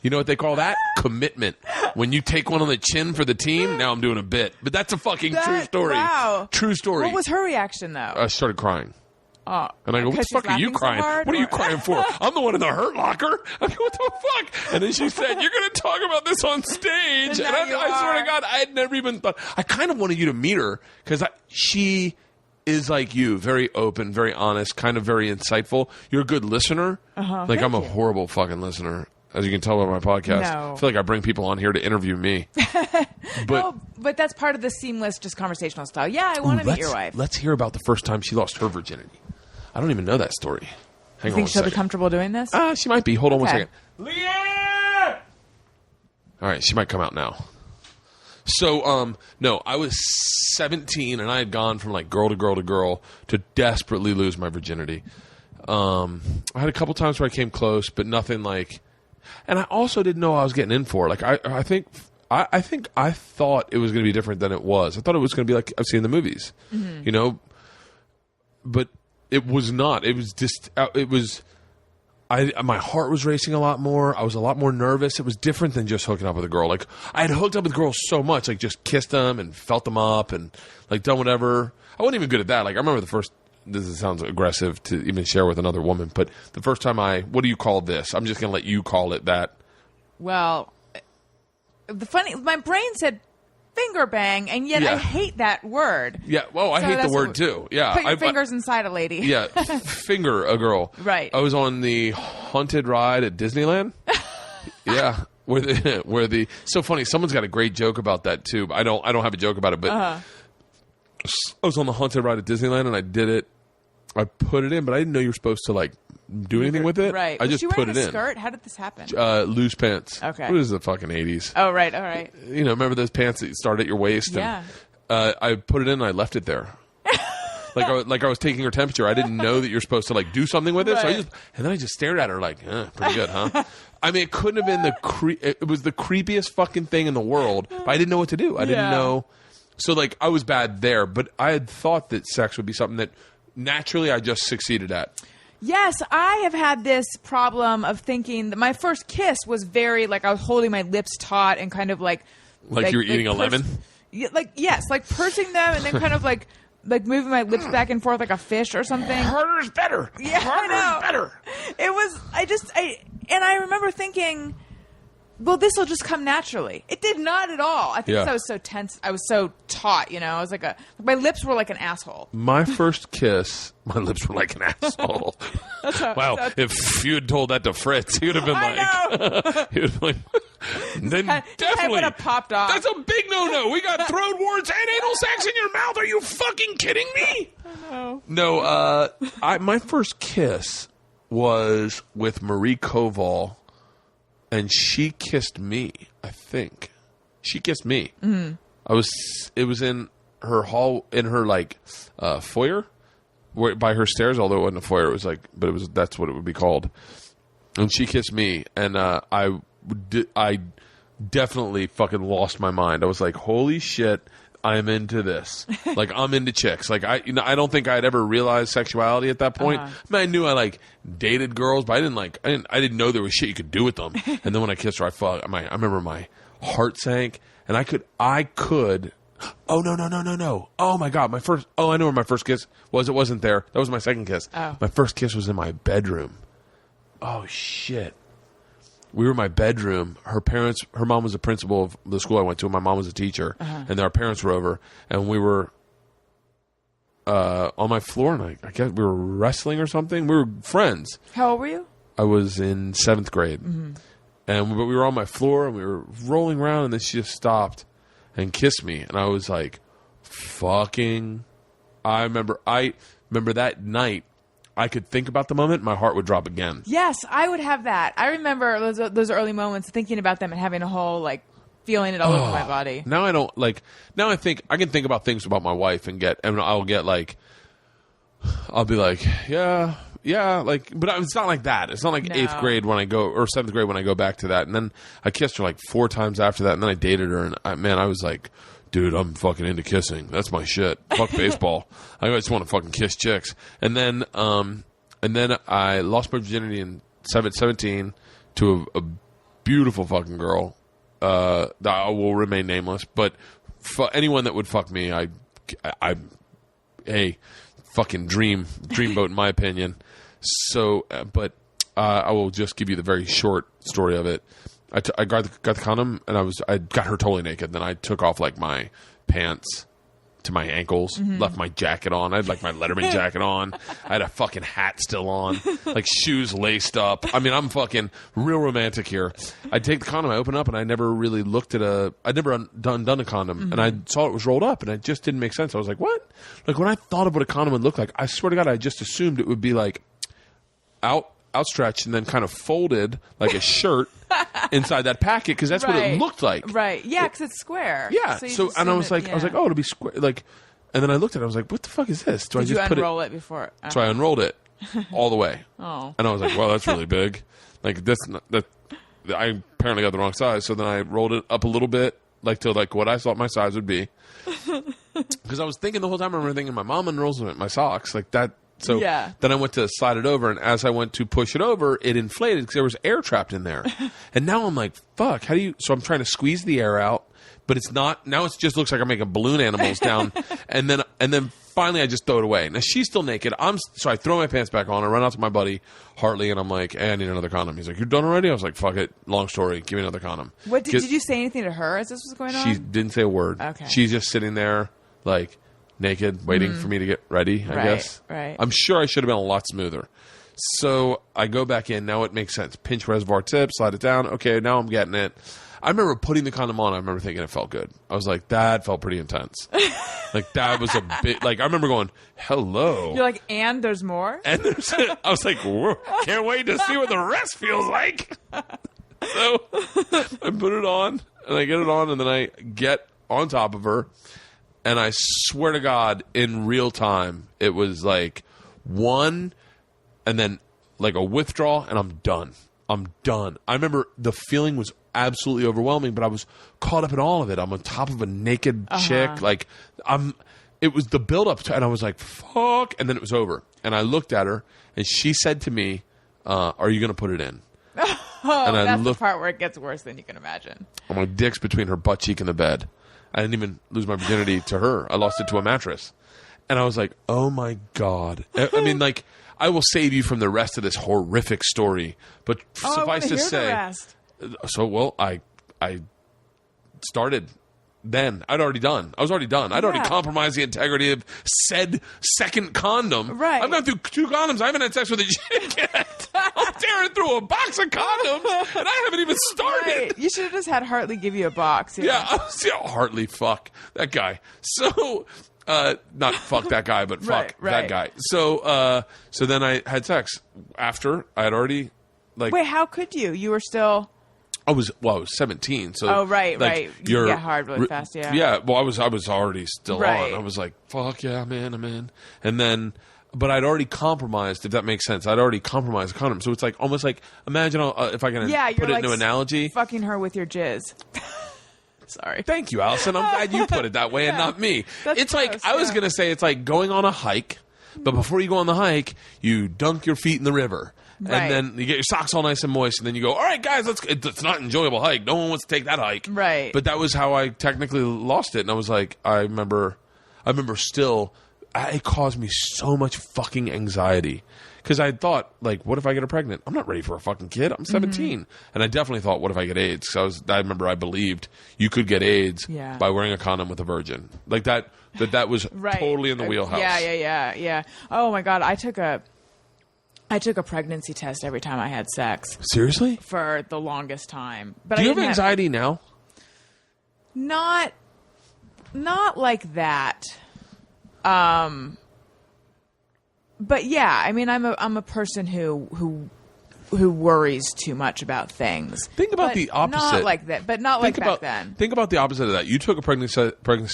You know what they call that? Commitment. When you take one on the chin for the team, now I'm doing a bit. But that's a fucking true story. Wow. True story. What was her reaction, though? I started crying. Oh, and I go, what the fuck are you crying? What are you crying for? I'm the one in the hurt locker. I go, what the fuck? And then she said, you're going to talk about this on stage. And I swear to God, I had never even thought. I kind of wanted you to meet her because she is like you, very open, very honest, kind of very insightful. You're a good listener. Like, I'm a horrible fucking listener, as you can tell by my podcast. No. I feel like I bring people on here to interview me. But that's part of the seamless, just conversational style. Yeah, I want to meet your wife. Let's hear about the first time she lost her virginity. I don't even know that story. Hang you on think a she'll second. be comfortable doing this? She might be. Hold on one Okay. second. LeeAnn! All right, she might come out now. So, no, I was 17 and I had gone from like girl to girl to girl to desperately lose my virginity. I had a couple times where I came close, but nothing like. And I also didn't know what I was getting in for. Like I think I thought it was going to be different than it was. I thought it was going to be like I've seen in the movies, you know. But it was not. It was just. It was. My heart was racing a lot more. I was a lot more nervous. It was different than just hooking up with a girl. Like, I had hooked up with girls so much, like just kissed them and felt them up and like done whatever. I wasn't even good at that. Like, I remember the first, this sounds aggressive to even share with another woman, but the first time what do you call this? I'm just going to let you call it that. Well, my brain said finger bang, and yet I hate that word. Yeah, well, I hate the word too. Yeah, put your fingers inside a lady. Yeah, finger a girl. Right. I was on the haunted ride at Disneyland. Yeah, where the so funny. Someone's got a great joke about that too. But I don't have a joke about it, but I was on the haunted ride at Disneyland and I did it. I put it in, but I didn't know you were supposed to like do anything with it. Right. I Was just she put wearing it a in. Skirt? How did this happen? Loose pants. Okay. It was the fucking 80s. Oh, right. All right. You know, remember those pants that start at your waist? Yeah. And, I put it in and I left it there. like I was taking her temperature. I didn't know that you're supposed to like do something with it. Right. So and then I just stared at her like, pretty good, huh? I mean, it couldn't have been it was the creepiest fucking thing in the world, but I didn't know what to do. I didn't know. So like I was bad there, but I had thought that sex would be something that naturally I just succeeded at. Yes, I have had this problem of thinking that my first kiss was very like I was holding my lips taut and kind of like you were eating a lemon? Like yes, like pursing them and then kind of like moving my lips back and forth like a fish or something. Harder's better. Yeah, Harder's better. It was I remember thinking, well, this will just come naturally. It did not at all. I think because I was so tense. I was so taut, you know. I was like my lips were like an asshole. My first kiss, my lips were like an asshole. Wow, if you had told that to Fritz, he would have been he would have been like, then definitely would have popped off. That's a big no-no. We got throat warts and anal sex in your mouth. Are you fucking kidding me? No, my first kiss was with Marie Koval. And she kissed me, I think. She kissed me. Mm-hmm. It was in her hall, in her like foyer, by her stairs. Although it wasn't a foyer, it was like, but that's what it would be called. And she kissed me, and I definitely fucking lost my mind. I was like, holy shit, I'm into this. Like, I'm into chicks. Like, I don't think I'd ever realized sexuality at that point. I mean, I knew I like dated girls, but I didn't know there was shit you could do with them. And then when I kissed her, I remember my heart sank, and I could. Oh no! Oh my god, I know where my first kiss was. It wasn't there. That was my second kiss. Oh. My first kiss was in my bedroom. Oh shit. We were in my bedroom. Her mom was the principal of the school I went to, and my mom was a teacher. And our parents were over, and we were on my floor, and I guess we were wrestling or something. We were friends. How old were you? I was in 7th grade. Mm-hmm. But we were on my floor, and we were rolling around, and then she just stopped and kissed me. And I was like, fucking... I remember that night, I could think about the moment, my heart would drop again. Yes, I would have that. I remember those early moments, thinking about them and having a whole, like, feeling it all over my body. Now I don't, like, now I can think about things about my wife and I'll get, like, I'll be like, yeah, like, but it's not like that. It's not like 8th grade when I go, or 7th grade when I go back to that. And then I kissed her, like, 4 times after that, and then I dated her, and I was like... Dude, I'm fucking into kissing. That's my shit. Fuck baseball. I just want to fucking kiss chicks. And then I lost my virginity in 17 to a beautiful fucking girl. That will remain nameless. But anyone that would fuck me, fucking dreamboat in my opinion. So, but I will just give you the very short story of it. I got the condom, and I got her totally naked. Then I took off like my pants to my ankles, left my jacket on. I had like my Letterman jacket on. I had a fucking hat still on, like shoes laced up. I mean, I'm fucking real romantic here. I take the condom, I open up, and I never really looked at I'd never done a condom, and I saw it was rolled up, and it just didn't make sense. I was like, what? Like when I thought of what a condom would look like, I swear to God, I just assumed it would be like outstretched and then kind of folded like a shirt inside that packet, because that's what it looked like. Right. Yeah, because it's square. Yeah. So and I was like, oh, it'll be square. Like, and then I looked at it. I was like, what the fuck is this? Did you unroll it before? So I unrolled it all the way. Oh. And I was like, well, that's really big. Like this. I apparently got the wrong size. So then I rolled it up a little bit, like to like what I thought my size would be. Because I was thinking the whole time, I remember thinking my mom unrolls my socks like that. So then I went to slide it over, and as I went to push it over, it inflated because there was air trapped in there. And now I'm like, fuck, how do you... So I'm trying to squeeze the air out, but it's not. Now it just looks like I'm making balloon animals down, and then finally I just throw it away. Now she's still naked. So I throw my pants back on. I run out to my buddy Hartley, and I'm like, hey, I need another condom. He's like, you're done already? I was like, fuck it. Long story. Give me another condom. What did you say anything to her as this was going on? She didn't say a word. Okay. She's just sitting there like naked, waiting for me to get ready. I guess. Right. I'm sure I should have been a lot smoother. So I go back in. Now it makes sense. Pinch reservoir tip, slide it down. Okay, now I'm getting it. I remember putting the condom on. I remember thinking it felt good. I was like, that felt pretty intense. Like, that was a bit, like, I remember going, hello. You're like, and there's more? And I was like, whoa, can't wait to see what the rest feels like. So I put it on, and I get it on, and then I get on top of her, and I swear to God, in real time, it was like one, and then like a withdrawal, and I'm done. I'm done. I remember the feeling was absolutely overwhelming, but I was caught up in all of it. I'm on top of a naked chick. Like, it was the build-up to, and I was like, fuck, and then it was over. And I looked at her, and she said to me, are you going to put it in? And that's the part where it gets worse than you can imagine. My dick's between her butt cheek and the bed. I didn't even lose my virginity to her. I lost it to a mattress. And I was like, oh my God. I mean, like, I will save you from the rest of this horrific story, but suffice to say, so well, I started then. I was already done. I'd already compromised the integrity of said second condom. Right. I've gone through 2 condoms. I haven't had sex with a chick yet. I'm tearing through a box of condoms, and I haven't even started. Right. You should have just had Hartley give you a box. Yeah, Hartley, fuck that guy. So. Not fuck that guy, but fuck that guy. So then I had sex after I had already, like. Wait, how could you? You were still. I was 17. So. Oh, right. You get hard really fast, yeah. Yeah, well, I was already still on. Right. I was like, fuck yeah, man, I'm in. And then, but I'd already compromised, if that makes sense. I'd already compromised a condom. So it's like, almost like, imagine if I can put it into an analogy. Fucking her with your jizz. Sorry. Thank you, Allison. I'm glad you put it that way and not me. It's gross, like, I was going to say it's like going on a hike, but before you go on the hike, you dunk your feet in the river. Right. And then you get your socks all nice and moist, and then you go, all right, guys, it's not an enjoyable hike. No one wants to take that hike. Right. But that was how I technically lost it. And I was like, I remember still, it caused me so much fucking anxiety. Because I thought, like, what if I get her pregnant? I'm not ready for a fucking kid. I'm 17. And I definitely thought, what if I get AIDS? Because I remember I believed you could get AIDS by wearing a condom with a virgin. Like, that was totally in the wheelhouse. Yeah. Oh, my God. I took a pregnancy test every time I had sex. Seriously? For the longest time. But Do you have anxiety now? Not like that. But yeah, I mean, I'm a person who worries too much about things. Think about the opposite. Not like that, but not like back then. Think about the opposite of that. You took a pregnancy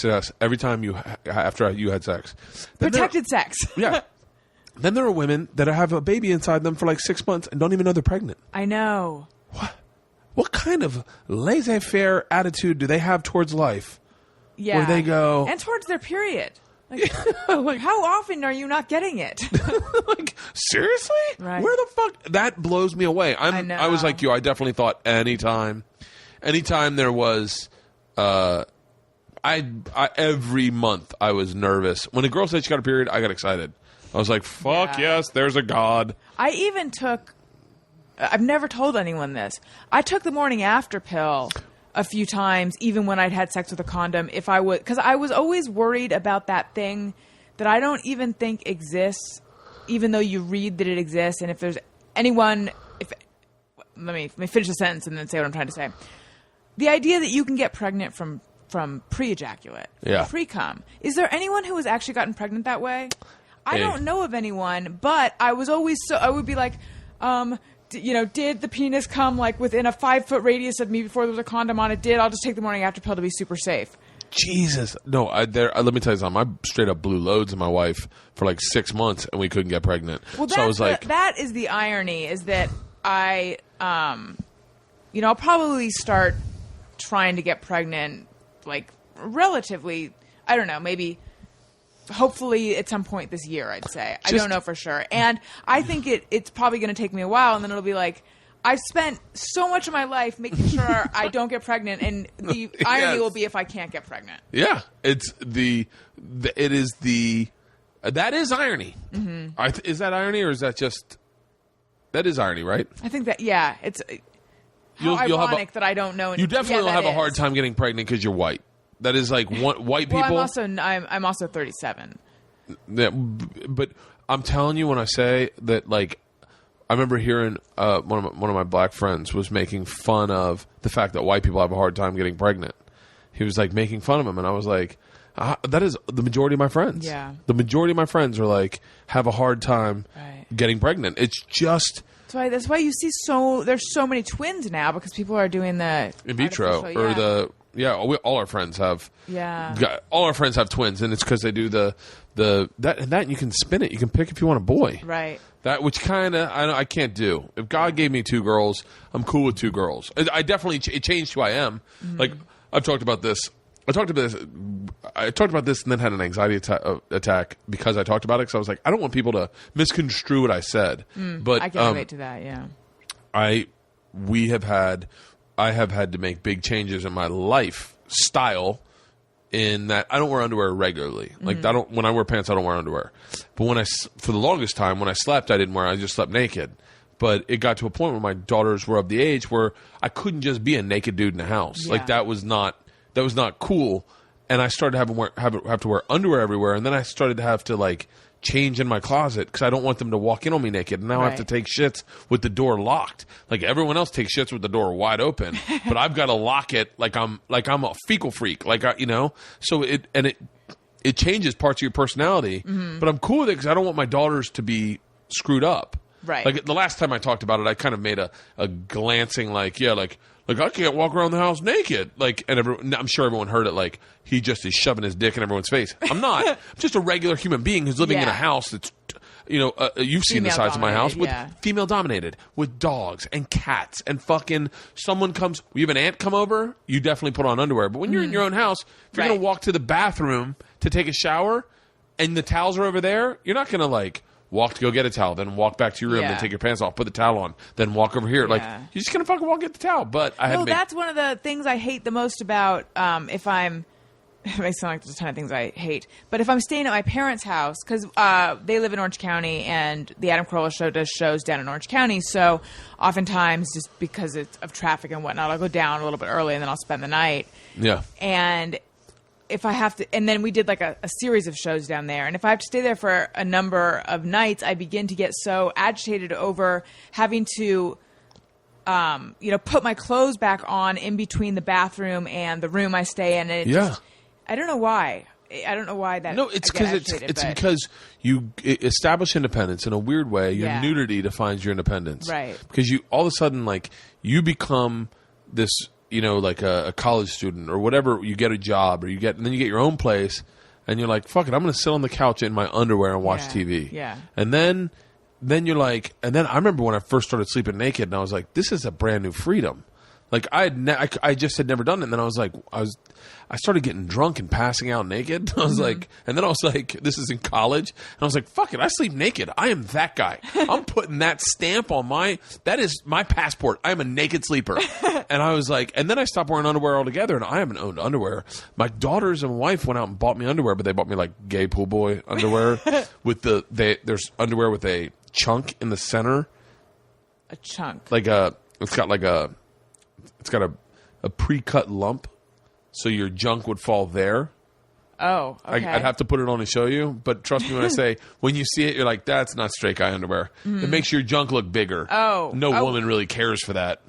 test every time after you had sex. Protected sex. Yeah. Then there are women that have a baby inside them for like 6 months and don't even know they're pregnant. I know. What kind of laissez-faire attitude do they have towards life? Yeah. Where they go... And towards their period. Like, how often are you not getting it? Like, seriously? Right. Where the fuck? That blows me away. I know. I was like you. I definitely thought anytime there was, every month I was nervous. When a girl said she got a period, I got excited. I was like, fuck yes, there's a God. I even took, I've never told anyone this. I took the morning after pill a few times, even when I'd had sex with a condom, if I would, because I was always worried about that thing that I don't even think exists, even though you read that it exists. And if there's anyone, let me finish the sentence and then say what I'm trying to say. The idea that you can get pregnant from pre-ejaculate, pre-cum. Is there anyone who has actually gotten pregnant that way? I don't know of anyone, but I was always I would be like, did the penis come like within a 5-foot radius of me before there was a condom on it? I'll just take the morning after pill to be super safe. Jesus. No, let me tell you something. I straight up blew loads of my wife for like 6 months and we couldn't get pregnant. Well, so I was like, that is the irony, is that I'll probably start trying to get pregnant like relatively, I don't know, maybe hopefully at some point this year, I'd say. I don't know for sure. And I think it's probably going to take me a while, and then it'll be like, I've spent so much of my life making sure I don't get pregnant, and the irony will be if I can't get pregnant. Yeah, that is irony. Mm-hmm. Is that irony, or is that just that is irony, right? I think that it's ironic that I don't know. You definitely will have a hard time getting pregnant because you're white. That is like white people. I'm also 37. Yeah, but I'm telling you when I say that, like, I remember hearing one of my black friends was making fun of the fact that white people have a hard time getting pregnant. He was like making fun of him, and I was like, that is the majority of my friends. Yeah, the majority of my friends are like have a hard time getting pregnant. It's just that's why you see there's so many twins now because people are doing the in vitro or the. Yeah, all our friends have. Yeah, all our friends have twins, and it's because they do that and you can spin it. You can pick if you want a boy. Right. That which kind of I can't do. If God gave me 2 girls, I'm cool with 2 girls. I definitely it changed who I am. Mm-hmm. Like I've talked about this. I talked about this and then had an anxiety attack because I talked about it. Because I was like, I don't want people to misconstrue what I said. But I can relate to that. Yeah. I have had to make big changes in my lifestyle in that I don't wear underwear regularly. Like when I wear pants, I don't wear underwear. But for the longest time, when I slept, I just slept naked. But it got to a point where my daughters were of the age where I couldn't just be a naked dude in the house. Yeah. Like that was not cool. And I started to have to wear underwear everywhere. And then I started to have to like change in my closet because I don't want them to walk in on me naked. And now I have to take shits with the door locked. Like everyone else takes shits with the door wide open, but I've got to lock it like I'm a fecal freak. So it changes parts of your personality. Mm-hmm. But I'm cool with it because I don't want my daughters to be screwed up. Right. Like the last time I talked about it, I kind of made a glancing like I can't walk around the house naked. Like, and I'm sure everyone heard it. Like he just is shoving his dick in everyone's face. I'm not. I'm just a regular human being who's living in a house that's, you've seen the size of my house with female dominated, with dogs and cats and fucking someone comes. You have an aunt come over. You definitely put on underwear. But when you're in your own house, if you're gonna walk to the bathroom to take a shower, and the towels are over there, you're not gonna like walk to go get a towel, then walk back to your room, then take your pants off, put the towel on, then walk over here. Yeah. Like, you're just going to fucking walk get the towel. But that's one of the things I hate the most about if I'm... It may sound like there's a ton of things I hate. But if I'm staying at my parents' house, because they live in Orange County, and the Adam Carolla Show does shows down in Orange County, so oftentimes, just because of traffic and whatnot, I'll go down a little bit early, and then I'll spend the night. Yeah. And... if I have to, and then we did like a series of shows down there, and if I have to stay there for a number of nights, I begin to get so agitated over having to, put my clothes back on in between the bathroom and the room I stay in. And I don't know why. I don't know why that. No, it's because you establish independence in a weird way. Your nudity defines your independence, right? Because you all of a sudden like you become this. Like a college student or whatever, you get a job and then you get your own place and you're like, fuck it, I'm going to sit on the couch in my underwear and watch TV. Yeah. And then you're like, and then I remember when I first started sleeping naked and I was like, this is a brand new freedom. Like I just had never done it. And then I started getting drunk and passing out naked. I was like, and then I was like, this is in college. And I was like, fuck it, I sleep naked. I am that guy. I'm putting that stamp on that is my passport. I am a naked sleeper. And I was like, and then I stopped wearing underwear altogether and I haven't owned underwear. My daughters and wife went out and bought me underwear, but they bought me like gay pool boy underwear with there's underwear with a chunk in the center. A chunk. It's got a pre-cut lump, so your junk would fall there. Oh, okay. I'd have to put it on to show you, but trust me when I say, when you see it, you're like, that's not straight guy underwear. It makes your junk look bigger. Oh. No woman really cares for that.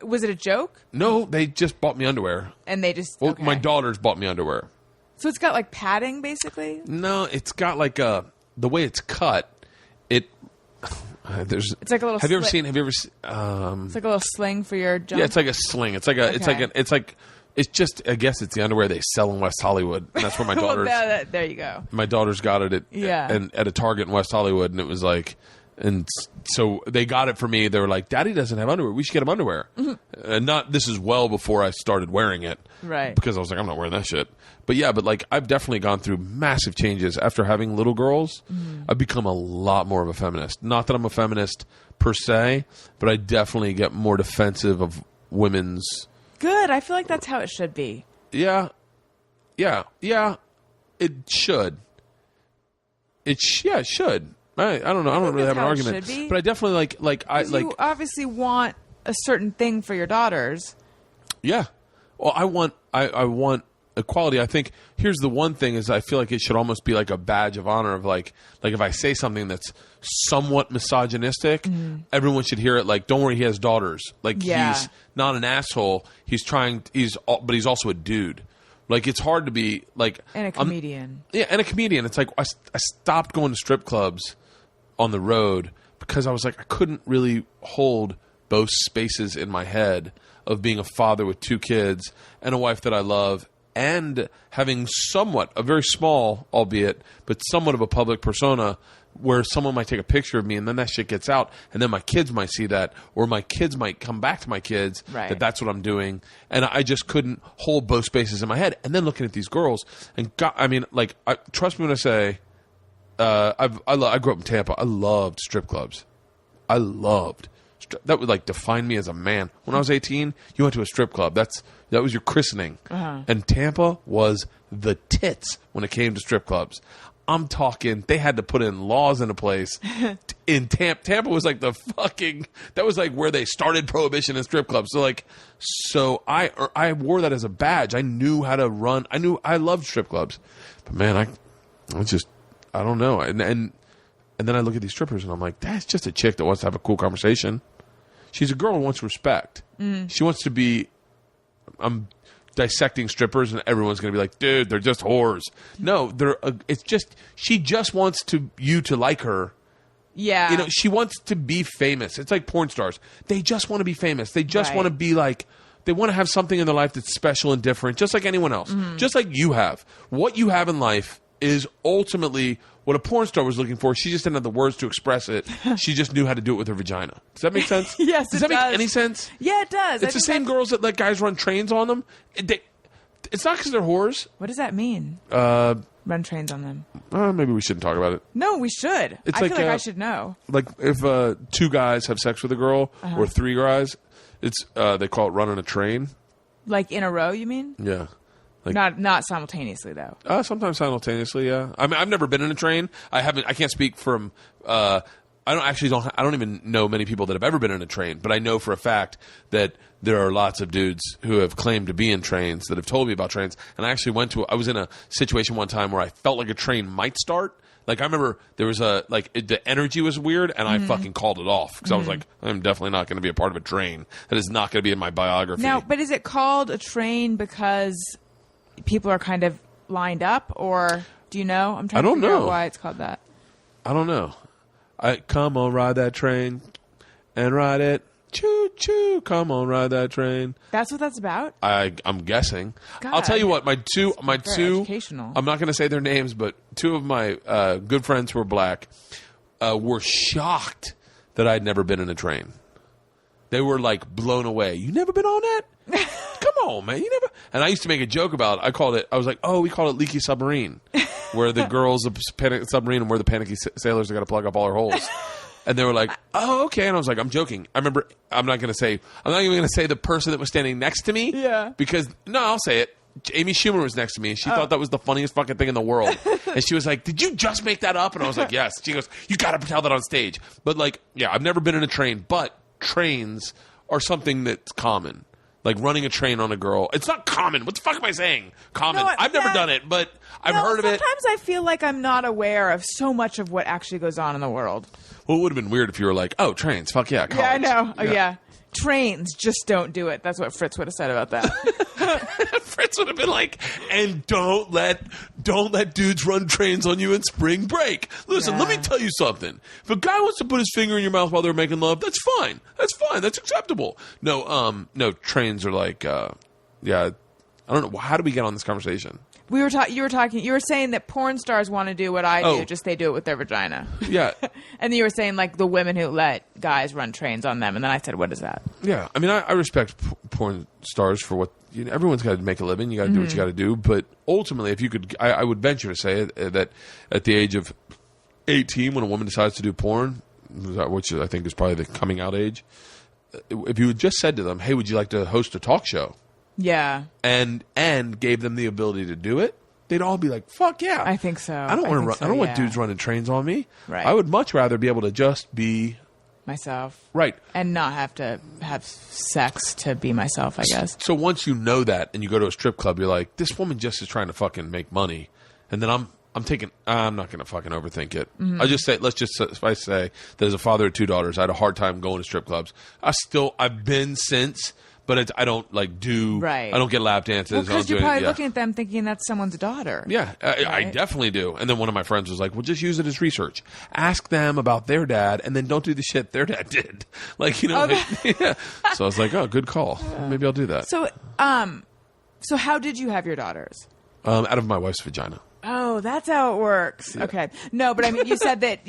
Was it a joke? No, they just bought me underwear. And they just... Well, my daughters bought me underwear. So it's got like padding, basically? No, it's got like the way it's cut, it's like a little. Have you ever seen? It's like a little sling for your junk. Yeah, it's like a sling. It's just. I guess it's the underwear they sell in West Hollywood, and that's where my daughters. There you go. My daughters got it at a Target in West Hollywood, and it was like, And so they got it for me. They were like, Daddy doesn't have underwear. We should get him underwear. And this is well before I started wearing it. Right. Because I was like, I'm not wearing that shit. But yeah, but like I've definitely gone through massive changes after having little girls. I've become a lot more of a feminist. Not that I'm a feminist per se, but I definitely get more defensive of women's. Good. I feel like that's how it should be. Yeah. It should. It should. I don't know. I don't really have an argument, but I definitely like You obviously want a certain thing for your daughters. Yeah. Well, I want equality. I think here's the one thing is I feel like it should almost be like a badge of honor of like if I say something that's somewhat misogynistic, everyone should hear it. Like, don't worry, he has daughters. Like he's not an asshole. But he's also a dude. Like, it's hard to be like and a comedian. And a comedian. It's like I stopped going to strip clubs on the road because I was like I couldn't really hold both spaces in my head of being a father with 2 kids and a wife that I love and having somewhat a very small, albeit, but somewhat of a public persona where someone might take a picture of me and then that shit gets out and then my kids might see that or my kids might come back to my kids that's what I'm doing. And I just couldn't hold both spaces in my head. And then looking at these girls and trust me when I say I grew up in Tampa. I loved strip clubs. That would like define me as a man. When I was 18, you went to a strip club. That was your christening. And Tampa was the tits when it came to strip clubs. I'm talking, they had to put in laws into place. In Tampa was like that was like where they started prohibition in strip clubs. So I wore that as a badge. I knew how to run. I loved strip clubs. But man, I don't know. And then I look at these strippers and I'm like, that's just a chick that wants to have a cool conversation. She's a girl who wants respect. She wants to be. I'm dissecting strippers and everyone's going to be like, dude, they're just whores. No, it's just she just wants you to like her. Yeah. She wants to be famous. It's like porn stars. They just want to be famous. They just want to be like, they want to have something in their life that's special and different, just like anyone else. Just like you have. What you have in life is ultimately what a porn star was looking for. She just didn't have the words to express it. She just knew how to do it with her vagina. Does that make sense? Yes, does that make any sense? Yeah, it does. It's the same girls that let guys run trains on them. It's not because they're whores. What does that mean? Run trains on them. Maybe we shouldn't talk about it. No, we should. I feel like I should know. Like if 2 guys have sex with a girl or 3 guys, it's they call it running a train. Like in a row, you mean? Yeah. Like, not simultaneously though. Sometimes simultaneously, yeah. I mean, I've never been in a train. I can't speak from. I don't even know many people that have ever been in a train, but I know for a fact that there are lots of dudes who have claimed to be in trains that have told me about trains. And I was in a situation one time where I felt like a train might start. Like I remember there was the energy was weird, and I fucking called it off because I was like, I'm definitely not going to be a part of a train. That is not going to be in my biography. Now, but is it called a train because people are kind of lined up, or do you know? I'm trying to figure out why it's called that. I don't know. Come on, ride that train and ride it. Choo choo. Come on, ride that train. That's what that's about? I'm guessing. God, I'll tell you what. My two. Educational. I'm not going to say their names, but 2 of my good friends who are black were shocked that I'd never been in a train. They were like blown away. You never been on that? Come on, man. You never. And I used to make a joke about it. I was like, oh, we call it leaky submarine, where the girls panic submarine and where the panicky sailors are going to plug up all her holes. And they were like, oh, okay. And I was like, I'm joking. I remember, I'm not even going to say the person that was standing next to me. Yeah. Because, no, I'll say it. Amy Schumer was next to me, and she thought that was the funniest fucking thing in the world. And she was like, did you just make that up? And I was like, yes. She goes, you got to tell that on stage. But, like, yeah, I've never been in a train, but trains are something that's common. Like running a train on a girl. It's not common. What the fuck am I saying? Common. No, I've never done it, but I've heard of it. Sometimes I feel like I'm not aware of so much of what actually goes on in the world. Well, it would have been weird if you were like, oh, trains. Fuck yeah. College. Yeah, I know. Oh, yeah. Trains, just don't do it. That's what Fritz would have said about that. Fritz would have been like, and don't let dudes run trains on you in spring break. Listen, let me tell you something. If a guy wants to put his finger in your mouth while they're making love, that's fine. That's fine. That's acceptable. No, trains are like, I don't know. How do we get on this conversation? You were saying that porn stars want to do what I do, just they do it with their vagina. Yeah. And then you were saying like the women who let guys run trains on them, and then I said, what is that? Yeah, I mean, I respect porn stars for what everyone's got to make a living. You got to do what you got to do. But ultimately, if you could, I would venture to say that at the age of 18, when a woman decides to do porn, which I think is probably the coming out age, if you had just said to them, "Hey, would you like to host a talk show?" Yeah. And gave them the ability to do it, they'd all be like, "Fuck yeah!" I think so. I don't want dudes running trains on me. Right. I would much rather be able to just be myself. Right. And not have to have sex to be myself, I guess. So once you know that and you go to a strip club, you're like, this woman just is trying to fucking make money. And then I'm not going to fucking overthink it. I just say, if I say that as a father of 2 daughters, I had a hard time going to strip clubs. I've been since, but I don't I don't get lap dances. Because you're probably looking at them thinking that's someone's daughter. Yeah, right? I definitely do. And then one of my friends was like, well, just use it as research. Ask them about their dad, and then don't do the shit their dad did. Like, yeah. So I was like, oh, good call. Maybe I'll do that. So how did you have your daughters? Out of my wife's vagina. Oh, that's how it works. Yeah. Okay. No, but I mean, you said that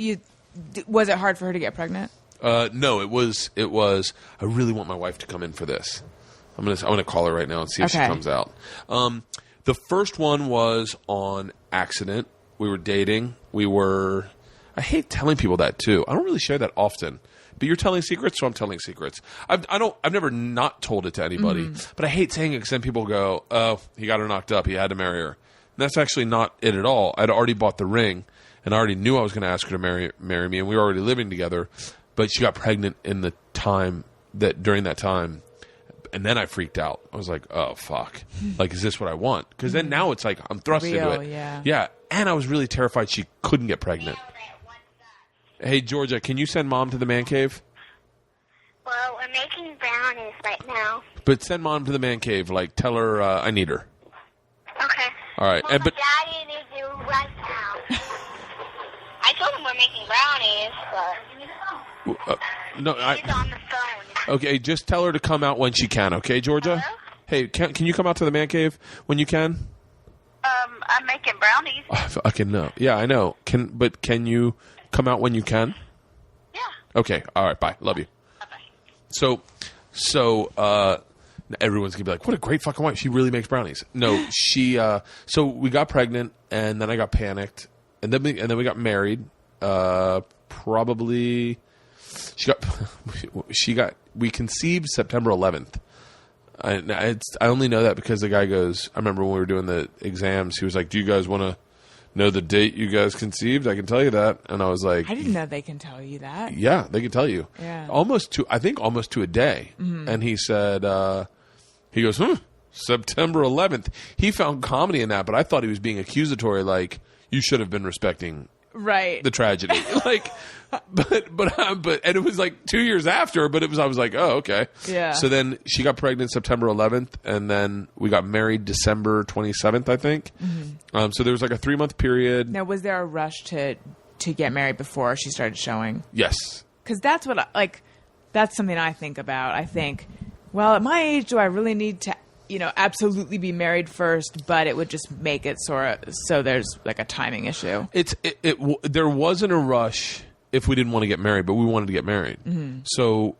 was it hard for her to get pregnant? No, it was. I really want my wife to come in for this. I'm gonna call her right now and see if she comes out. The first one was on accident. We were dating. I hate telling people that too. I don't really share that often. But you're telling secrets, so I'm telling secrets. I've never not told it to anybody. But I hate saying it because then people go, "Oh, he got her knocked up. He had to marry her." And that's actually not it at all. I'd already bought the ring, and I already knew I was going to ask her to marry me, and we were already living together. But she got pregnant during that time, and then I freaked out. I was like, "Oh fuck! Like, is this what I want?" Because then now it's like I'm thrust into it. Yeah. And I was really terrified she couldn't get pregnant. Hey Georgia, can you send Mom to the man cave? Well, we're making brownies right now. But send Mom to the man cave. Like, tell her I need her. Okay. All right. Well, Daddy needs you right now. I told him we're making brownies, but he's on the phone. Okay, just tell her to come out when she can. Okay, Georgia. Hello? Hey, can you come out to the man cave when you can? I'm making brownies. Oh, fucking no. Yeah, I know. Can you come out when you can? Yeah. Okay. All right. Bye. Love you. Bye-bye. So everyone's gonna be like, "What a great fucking wife! She really makes brownies." No, she. So we got pregnant, and then I got panicked, and then we got married. Probably, we conceived September 11th. I only know that because the guy goes. I remember when we were doing the exams, he was like, "Do you guys want to know the date you guys conceived? I can tell you that." And I was like, I didn't know they can tell you that. Yeah, they can tell you. Yeah. Almost to a day. And he said, he goes, September 11th. He found comedy in that, but I thought he was being accusatory, like, you should have been respecting the tragedy. Like, but and it was like 2 years after, but I was like, oh, okay. Yeah. So then she got pregnant September 11th, and then we got married December 27th, I think. So there was like a 3-month period. Now, was there a rush to get married before she started showing? Yes. Because that's that's something I think about. I think, well, at my age, do I really need to, absolutely be married first? But it would just make it so there's like a timing issue. There wasn't a rush if we didn't want to get married, but we wanted to get married. So,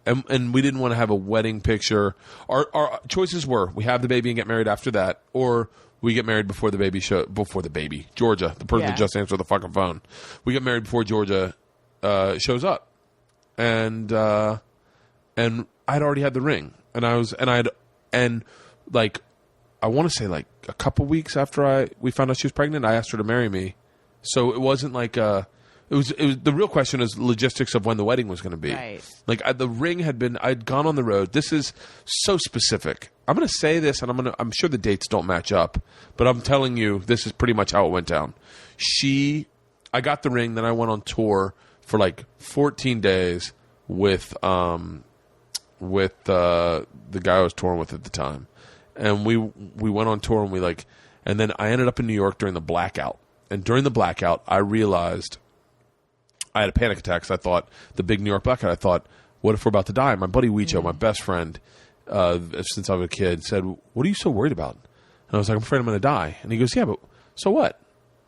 and we didn't want to have a wedding picture. Our choices were, we have the baby and get married after that, or we get married before the baby Georgia, the person that just answered the fucking phone. We get married before Georgia shows up. And I'd already had the ring, and I want to say like a couple weeks after we found out she was pregnant, I asked her to marry me. So it wasn't like it was the real question is logistics of when the wedding was going to be. Right. Like the ring I'd gone on the road. This is so specific. I'm going to say this, and I'm sure the dates don't match up, but I'm telling you, this is pretty much how it went down. I got the ring, then I went on tour for like 14 days with the guy I was touring with at the time, and we went on tour, and then I ended up in New York during the blackout. And during the blackout, I realized I had a panic attack. So I thought, the big New York blackout, I thought, what if we're about to die? My buddy Weicho, my best friend since I was a kid, said, "What are you so worried about?" And I was like, I'm afraid I'm going to die. And he goes, yeah, but so what?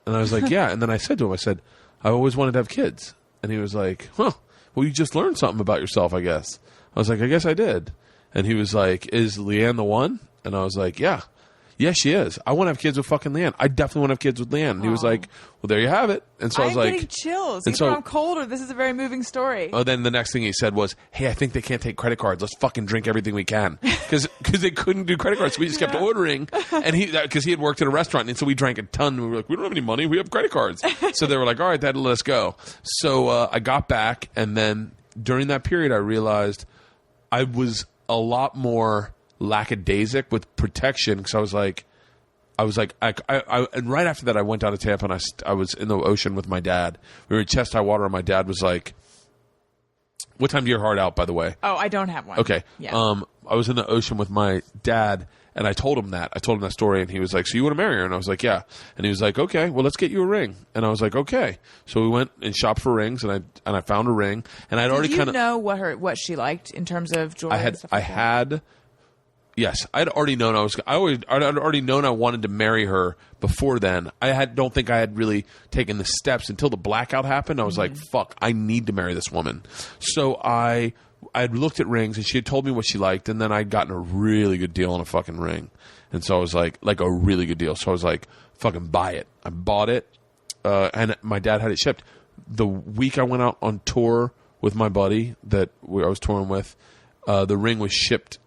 And I was like, yeah. And then I said to him, I said, I always wanted to have kids. And he was like, well, you just learned something about yourself, I guess. I was like, I guess I did. And he was like, is LeeAnn the one? And I was like, yeah. Yeah, she is. I want to have kids with fucking LeeAnn. I definitely want to have kids with LeeAnn. And he was like, well, there you have it. And so I was like... I'm getting chills. And Either I'm cold or this is a very moving story. Oh, then the next thing he said was, hey, I think they can't take credit cards. Let's fucking drink everything we can. Because they couldn't do credit cards. So we just kept ordering. And because he had worked at a restaurant. And so we drank a ton. And we were like, we don't have any money. We have credit cards. So they were like, all right, Dad, let us go. So I got back. And then during that period, I realized I was a lot more lackadaisic with protection. Because I was like, and right after that, I went down to Tampa and I was in the ocean with my dad. We were in chest high water, and my dad was like, "What time do your heart out?" By the way. Oh, I don't have one. Okay. Yeah. I was in the ocean with my dad, and I told him that. I told him that story, and he was like, "So you want to marry her?" And I was like, "Yeah." And he was like, "Okay, well, let's get you a ring." And I was like, "Okay." So we went and shopped for rings, and I found a ring, and I'd already kind of know what she liked in terms of jewelry. I had. Yes, I'd already known I'd already known I wanted to marry her before then. Don't think I had really taken the steps until the blackout happened. I was like, fuck, I need to marry this woman. So I looked at rings, and she had told me what she liked, and then I'd gotten a really good deal on a fucking ring. And so I was like a really good deal. So I was like, fucking buy it. I bought it, and my dad had it shipped. The week I went out on tour with my buddy that I was touring with, the ring was shipped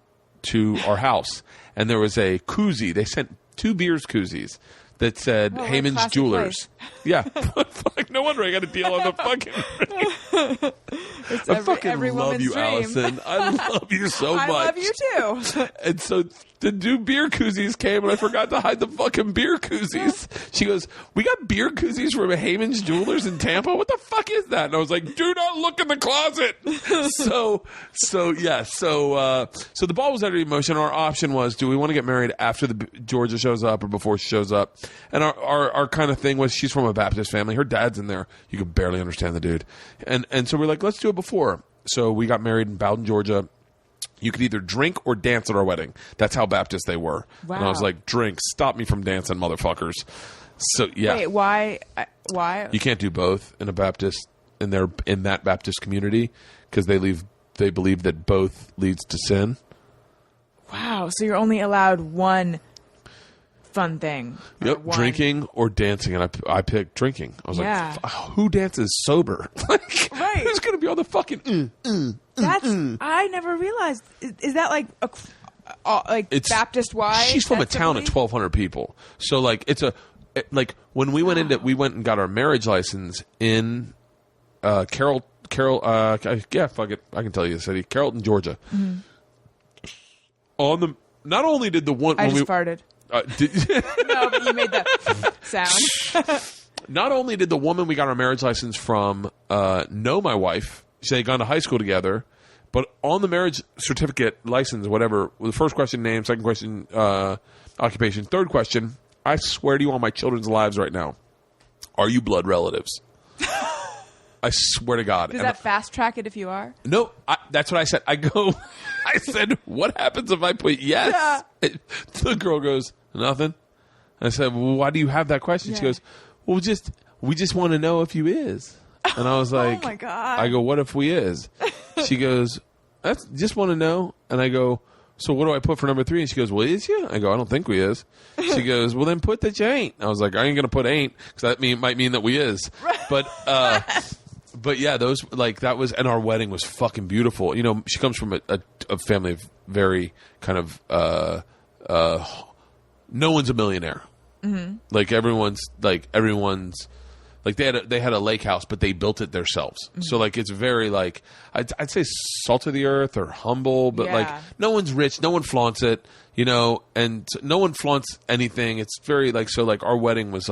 to our house, and there was a koozie. They sent 2 beers koozies that said Heyman's Jewelers. Yeah. Fuck, no wonder I got a deal on the fucking I fucking love you, dream. Alison. I love you so much. I love you too. And so the 2 beer koozies came, and I forgot to hide the fucking beer koozies. She goes, we got beer koozies from Heyman's Jewelers in Tampa? What the fuck is that? And I was like, do not look in the closet. So the ball was already in motion. Our option was, do we want to get married after Georgia shows up or before she shows up? And our kind of thing was, she's from a Baptist family. Her dad's in there. You could barely understand the dude. And so we're like, let's do it before. So we got married in Bowden, Georgia. You could either drink or dance at our wedding. That's how Baptist they were. Wow. And I was like, drink. Stop me from dancing, motherfuckers. So, yeah. Wait, why? You can't do both in a Baptist, in that Baptist community, because they believe that both leads to sin. Wow. So you're only allowed one fun thing. Yep, drinking or dancing, and I picked drinking. I was like, who dances sober? Like, right. Who's going to be all the fucking I never realized. Is that like it's Baptist wide? She's from a town of 1,200 people. So like when we went and got our marriage license in Carroll, yeah, fuck it, I can tell you the city, Carrollton, Georgia. Mm-hmm. Not only did the one I just farted. No, but you made that sound. Not only did the woman we got our marriage license from know my wife, they had gone to high school together, but on the marriage certificate, license, whatever, the first question, name, second question, occupation, third question, I swear to you on my children's lives right now, are you blood relatives? I swear to God. Does that fast track it if you are? No, that's what I said. I said, what happens if I put yes? Yeah. The girl goes, nothing. I said, well, why do you have that question? Yeah. She goes, well, we just want to know if you is. And I was like, oh my God. I go, what if we is? She goes, just want to know. And I go, so what do I put for number 3? And she goes, well, is you? I go, I don't think we is. She goes, well, then put that you ain't. I was like, I ain't going to put ain't, because that might mean that we is. But yeah, that was, and our wedding was fucking beautiful. You know, she comes from a family of very kind of, no one's a millionaire. Mm-hmm. Everyone's they had a lake house, but they built it themselves. Mm-hmm. So it's very I'd say salt of the earth or humble, but no one's rich, no one flaunts it, you know, and no one flaunts anything. It's very our wedding was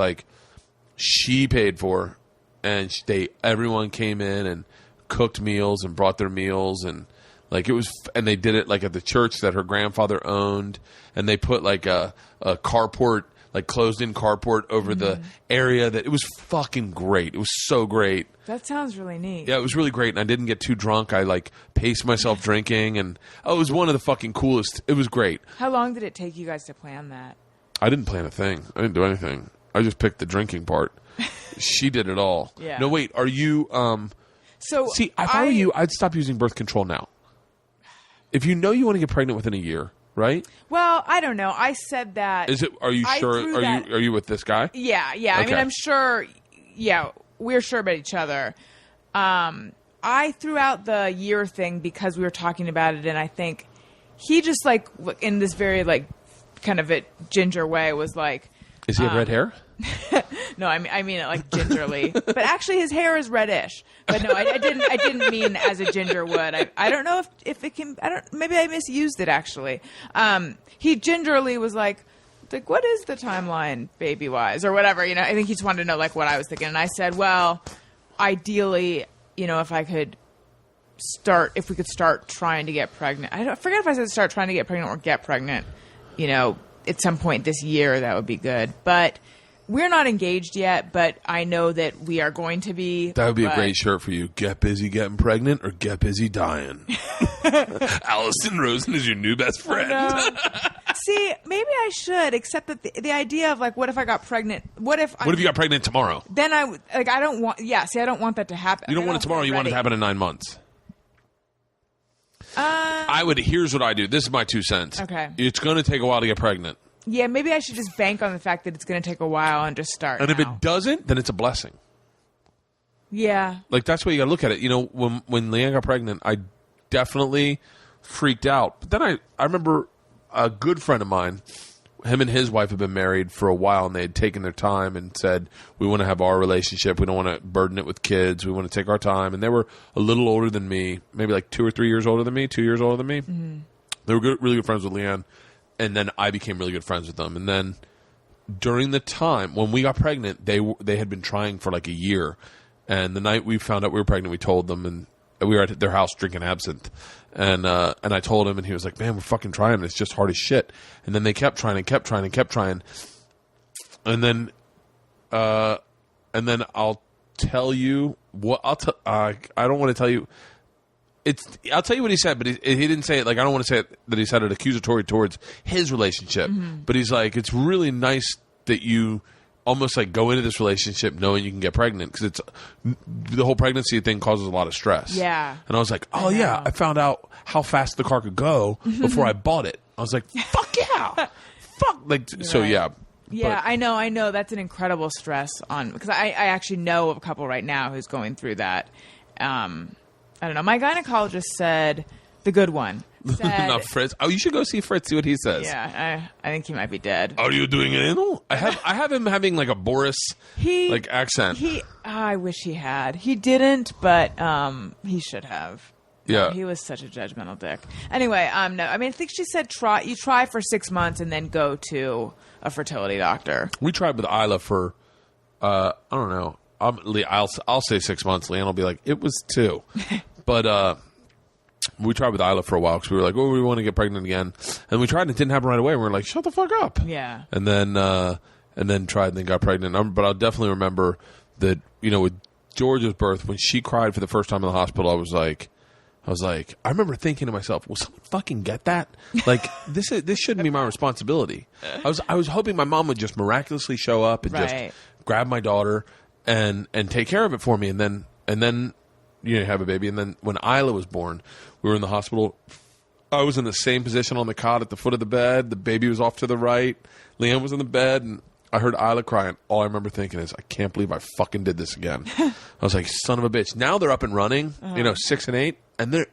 she paid for. And everyone came in and cooked meals and brought their meals, and it was, and they did it at the church that her grandfather owned, and they put a carport, closed-in carport over the area that it was fucking great. It was so great. That sounds really neat. Yeah, it was really great, and I didn't get too drunk. I paced myself drinking, and it was one of the fucking coolest. It was great. How long did it take you guys to plan that? I didn't plan a thing. I didn't do anything. I just picked the drinking part. She did it all. Yeah. No, wait. Are you? So see, if I were you, I'd stop using birth control now. If you know you want to get pregnant within a year, right? Well, I don't know. I said that. Is it? Are you sure? Are you with this guy? Yeah. Okay. I mean, I'm sure. Yeah, we're sure about each other. I threw out the year thing because we were talking about it, and I think he just like in this very like kind of a ginger way was like. Is he have red hair? No, I mean it like gingerly. But actually, his hair is reddish. But no, I didn't mean as a ginger would. I don't know if it can. Maybe I misused it actually. He gingerly was like, what is the timeline, baby wise, or whatever. You know, I think he just wanted to know like what I was thinking, and I said, well, ideally, you know, if we could start trying to get pregnant. I forget if I said start trying to get pregnant or get pregnant. You know, at some point this year, that would be good. But we're not engaged yet, but I know that we are going to be. That would be a great shirt for you. Get busy getting pregnant or get busy dying. Alison Rosen is your new best friend. See, maybe I should, except that the idea of like, what if I got pregnant? What if you got pregnant tomorrow? Then I don't want. Yeah, see, I don't want that to happen. You don't want it tomorrow. You want it to happen in 9 months. Here's what I do. This is my 2 cents. Okay. It's going to take a while to get pregnant. Yeah, maybe I should just bank on the fact that it's going to take a while and just start. And if it doesn't, then it's a blessing. Yeah. Like, that's why you got to look at it. You know, when LeeAnn got pregnant, I definitely freaked out. But then I remember a good friend of mine, him and his wife had been married for a while, and they had taken their time and said, we want to have our relationship. We don't want to burden it with kids. We want to take our time. And they were a little older than me, maybe like 2 or 3 years older than me, 2 years older than me. Mm-hmm. They were really good friends with LeeAnn. And then I became really good friends with them. And then during the time when we got pregnant, they had been trying for like a year. And the night we found out we were pregnant, we told them, and we were at their house drinking absinthe. And I told him, and he was like, man, we're fucking trying. It's just hard as shit. And then they kept trying and kept trying and kept trying. And then I'll tell you what I don't want to tell you. I'll tell you what he said, but he didn't say it. Like, I don't want to say it, that he said it accusatory towards his relationship. Mm-hmm. But he's like, it's really nice that you almost like go into this relationship knowing you can get pregnant, because the whole pregnancy thing causes a lot of stress. Yeah. And I was like, oh yeah, I found out how fast the car could go before I bought it. I was like, fuck yeah, fuck. Like, you're so right. Yeah. Yeah, but, I know. That's an incredible stress because I actually know of a couple right now who's going through that. I don't know. My gynecologist said, the good one. Said, not Fritz. Oh, you should go see Fritz, see what he says. Yeah, I think he might be dead. Are you doing anal? I have him having like a Boris accent. I wish he had. He didn't, but he should have. Yeah. He was such a judgmental dick. Anyway, no. I mean, I think she said you try for 6 months and then go to a fertility doctor. We tried with Isla for, I don't know. I'll say 6 months. LeeAnn will be like, it was 2. But we tried with Isla for a while because we were like, oh, we want to get pregnant again. And we tried and it didn't happen right away. And we were like, shut the fuck up. Yeah. And then tried and then got pregnant. But I'll definitely remember that, you know, with Georgia's birth, when she cried for the first time in the hospital, I was like, I remember thinking to myself, will someone fucking get that? Like, this shouldn't be my responsibility. I was hoping my mom would just miraculously show up and just grab my daughter and take care of it for me, and then you know, have a baby. And then when Isla was born, we were in the hospital. I was in the same position on the cot at the foot of the bed. The baby was off to the right. LeeAnn was in the bed, and I heard Isla crying. All I remember thinking is, I can't believe I fucking did this again. I was like, son of a bitch. Now they're up and running, you know, 6 and 8, and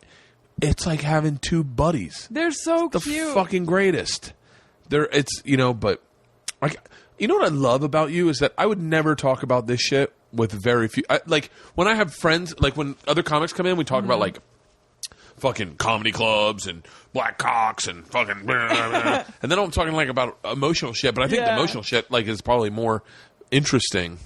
it's like having 2 buddies. They're so the cute. The fucking greatest. It's, you know, but like, you know what I love about you is that I would never talk about this shit with very few. Like, when I have friends, like when other comics come in, we talk about like fucking comedy clubs and black cocks and fucking blah, blah, blah. And then I'm talking like about emotional shit, but I think the emotional shit like is probably more interesting.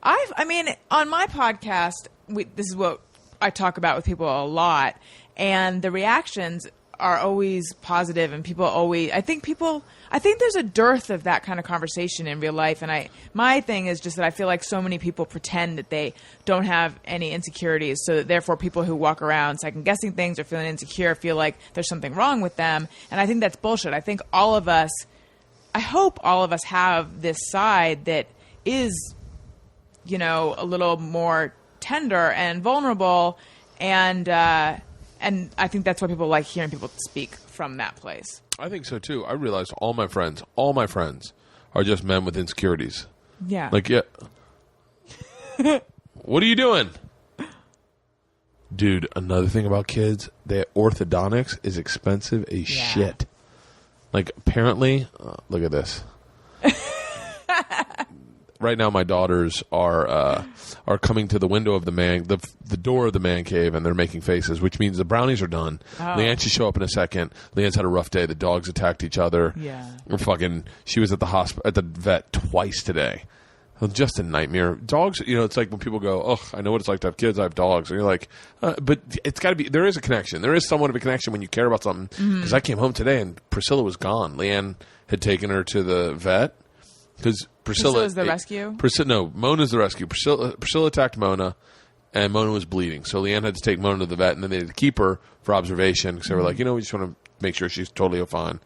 I mean, on my podcast, this is what I talk about with people a lot, and the reactions are always positive, and people always. I think there's a dearth of that kind of conversation in real life, and my thing is just that I feel like so many people pretend that they don't have any insecurities, so that therefore people who walk around second guessing things or feeling insecure feel like there's something wrong with them, and I think that's bullshit. I think all of us I hope all of us have this side that is, you know, a little more tender and vulnerable, and I think that's why people like hearing people speak from that place. I think so too. I realized all my friends are just men with insecurities. Yeah. Like, yeah. What are you doing? Dude, another thing about kids, orthodontics is expensive as shit. Like, apparently, look at this. Right now, my daughters are coming to the window of the door of the man cave, and they're making faces, which means the brownies are done. Oh. LeeAnn should show up in a second. LeeAnn's had a rough day. The dogs attacked each other. Yeah. She was at the vet twice today. Just a nightmare. Dogs, you know, it's like when people go, "Oh, I know what it's like to have kids. I have dogs." And you're like, but it's got to be. There is a connection. There is somewhat of a connection when you care about something. Because I came home today and Priscilla was gone. LeeAnn had taken her to the vet because Priscilla's the rescue. Mona's the rescue. Priscilla attacked Mona, and Mona was bleeding. So LeeAnn had to take Mona to the vet, and then they had to keep her for observation because they were like, you know, we just want to make sure she's totally fine.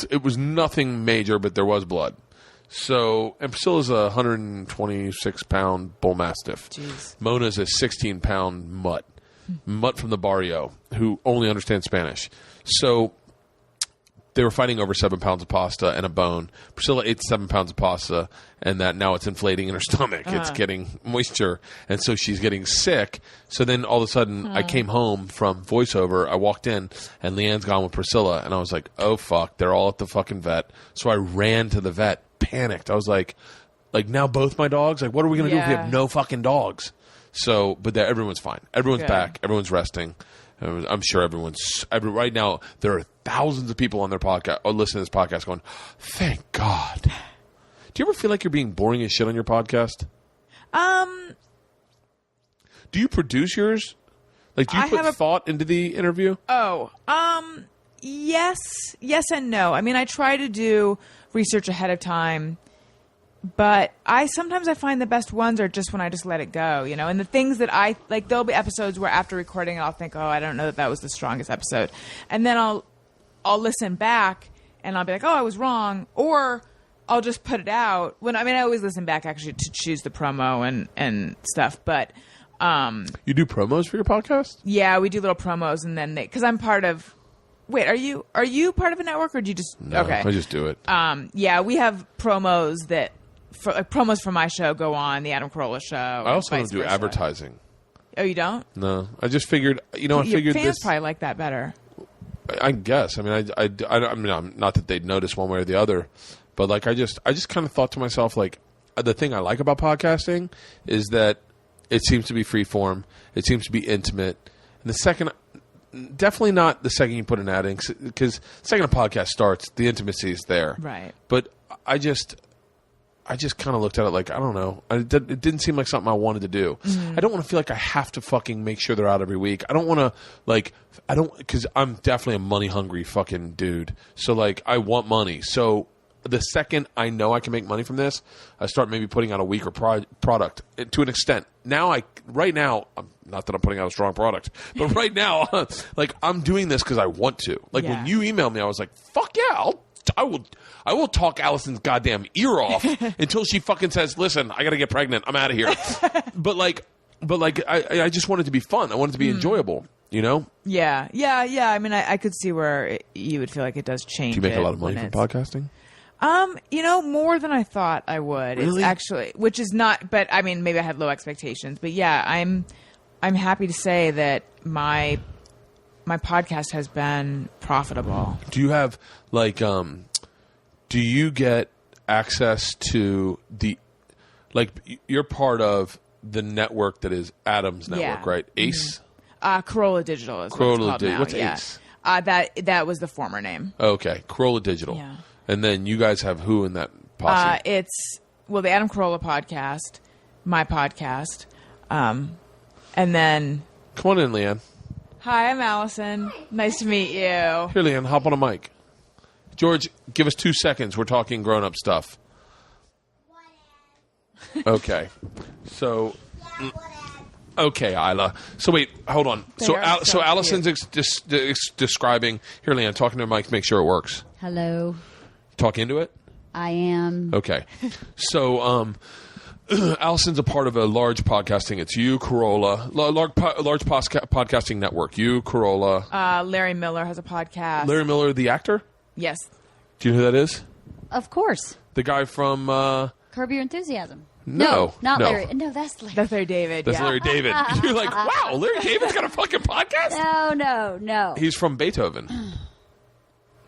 It was nothing major, but there was blood. So, and Priscilla's a 126-pound bull mastiff. Jeez. Mona's a 16-pound mutt from the barrio who only understands Spanish. So they were fighting over 7 pounds of pasta and a bone. Priscilla ate 7 pounds of pasta, and that now it's inflating in her stomach. It's getting moisture, and so she's getting sick. So then all of a sudden, I came home from voiceover. I walked in, and LeeAnn's gone with Priscilla, and I was like, oh, fuck, they're all at the fucking vet. So I ran to the vet. Panicked. I was like now both my dogs. Like, what are we going to do if we have no fucking dogs? So, but everyone's fine. Everyone's back. Everyone's resting. I'm sure right now there are thousands of people on their podcast or listening to this podcast going, "Thank God." Do you ever feel like you're being boring as shit on your podcast? Do you produce yours? Like, do you put thought into the interview? Oh, yes and no. I mean, I try to do research ahead of time, but sometimes I find the best ones are just when I just let it go, you know. And the things that I like, there'll be episodes where after recording I'll think, oh, I don't know that was the strongest episode, and then I'll listen back and I'll be like, oh, I was wrong, or I'll just put it out. I always listen back actually to choose the promo and stuff, but you do promos for your podcast? Yeah, we do little promos, and then because I'm part of. Wait, are you part of a network, or do you just... No, okay. I just do it. Yeah, we have promos promos for my show go on the Adam Carolla show. I also don't do advertising. Oh, you don't? No. I just figured, Your fans probably like that better. I guess. I mean, I mean, not that they'd notice one way or the other, but like I just kind of thought to myself, like, the thing I like about podcasting is that it seems to be free form. It seems to be intimate. And the second... Definitely not the second you put an ad in, because the second a podcast starts, the intimacy is there. Right. But I just kind of looked at it like, I don't know. It didn't seem like something I wanted to do. Mm-hmm. I don't want to feel like I have to fucking make sure they're out every week. I don't want to, because I'm definitely a money-hungry fucking dude. So, like, I want money. So the second I know I can make money from this, I start maybe putting out a weaker product to an extent. Right now, not that I'm putting out a strong product, but right now, like, I'm doing this because I want to. Like, when you emailed me, I was like, fuck yeah, I will talk Alison's goddamn ear off until she fucking says, listen, I got to get pregnant. I'm out of here. But I just want it to be fun. I want it to be enjoyable, you know? Yeah. I mean, I could see where you would feel like it does change. Do you make a lot of money from podcasting? You know, more than I thought I would. Really? It's actually, which is not, but I mean, maybe I had low expectations, but yeah, I'm happy to say that my podcast has been profitable. Do you have do you get access to you're part of the network that is Adam's network, right? Ace? Carolla Digital is what it's called now. What's Ace? That was the former name. Okay, Carolla Digital. Yeah. And then you guys have who in that posse? It's the Adam Carolla podcast, my podcast, and then... Come on in, LeeAnn. Hi, I'm Alison. Nice to meet you. Here, LeeAnn, hop on a mic. George, give us 2 seconds. We're talking grown-up stuff. Okay. So... Okay, Isla. So wait, hold on. So Alison's describing... Here, LeeAnn, talking to her mic, make sure it works. Hello. Talk into it. I am. Okay. So, Allison's a part of a large podcasting. It's you, Corolla, large podcasting network. You, Corolla. Larry Miller has a podcast. Larry Miller, the actor? Yes. Do you know who that is? Of course. The guy from... Curb Your Enthusiasm. No, not no. Larry. No, that's Larry. That's Larry David. That's yeah. Larry David. You're like, wow, Larry David's got a fucking podcast? No. He's from Beethoven.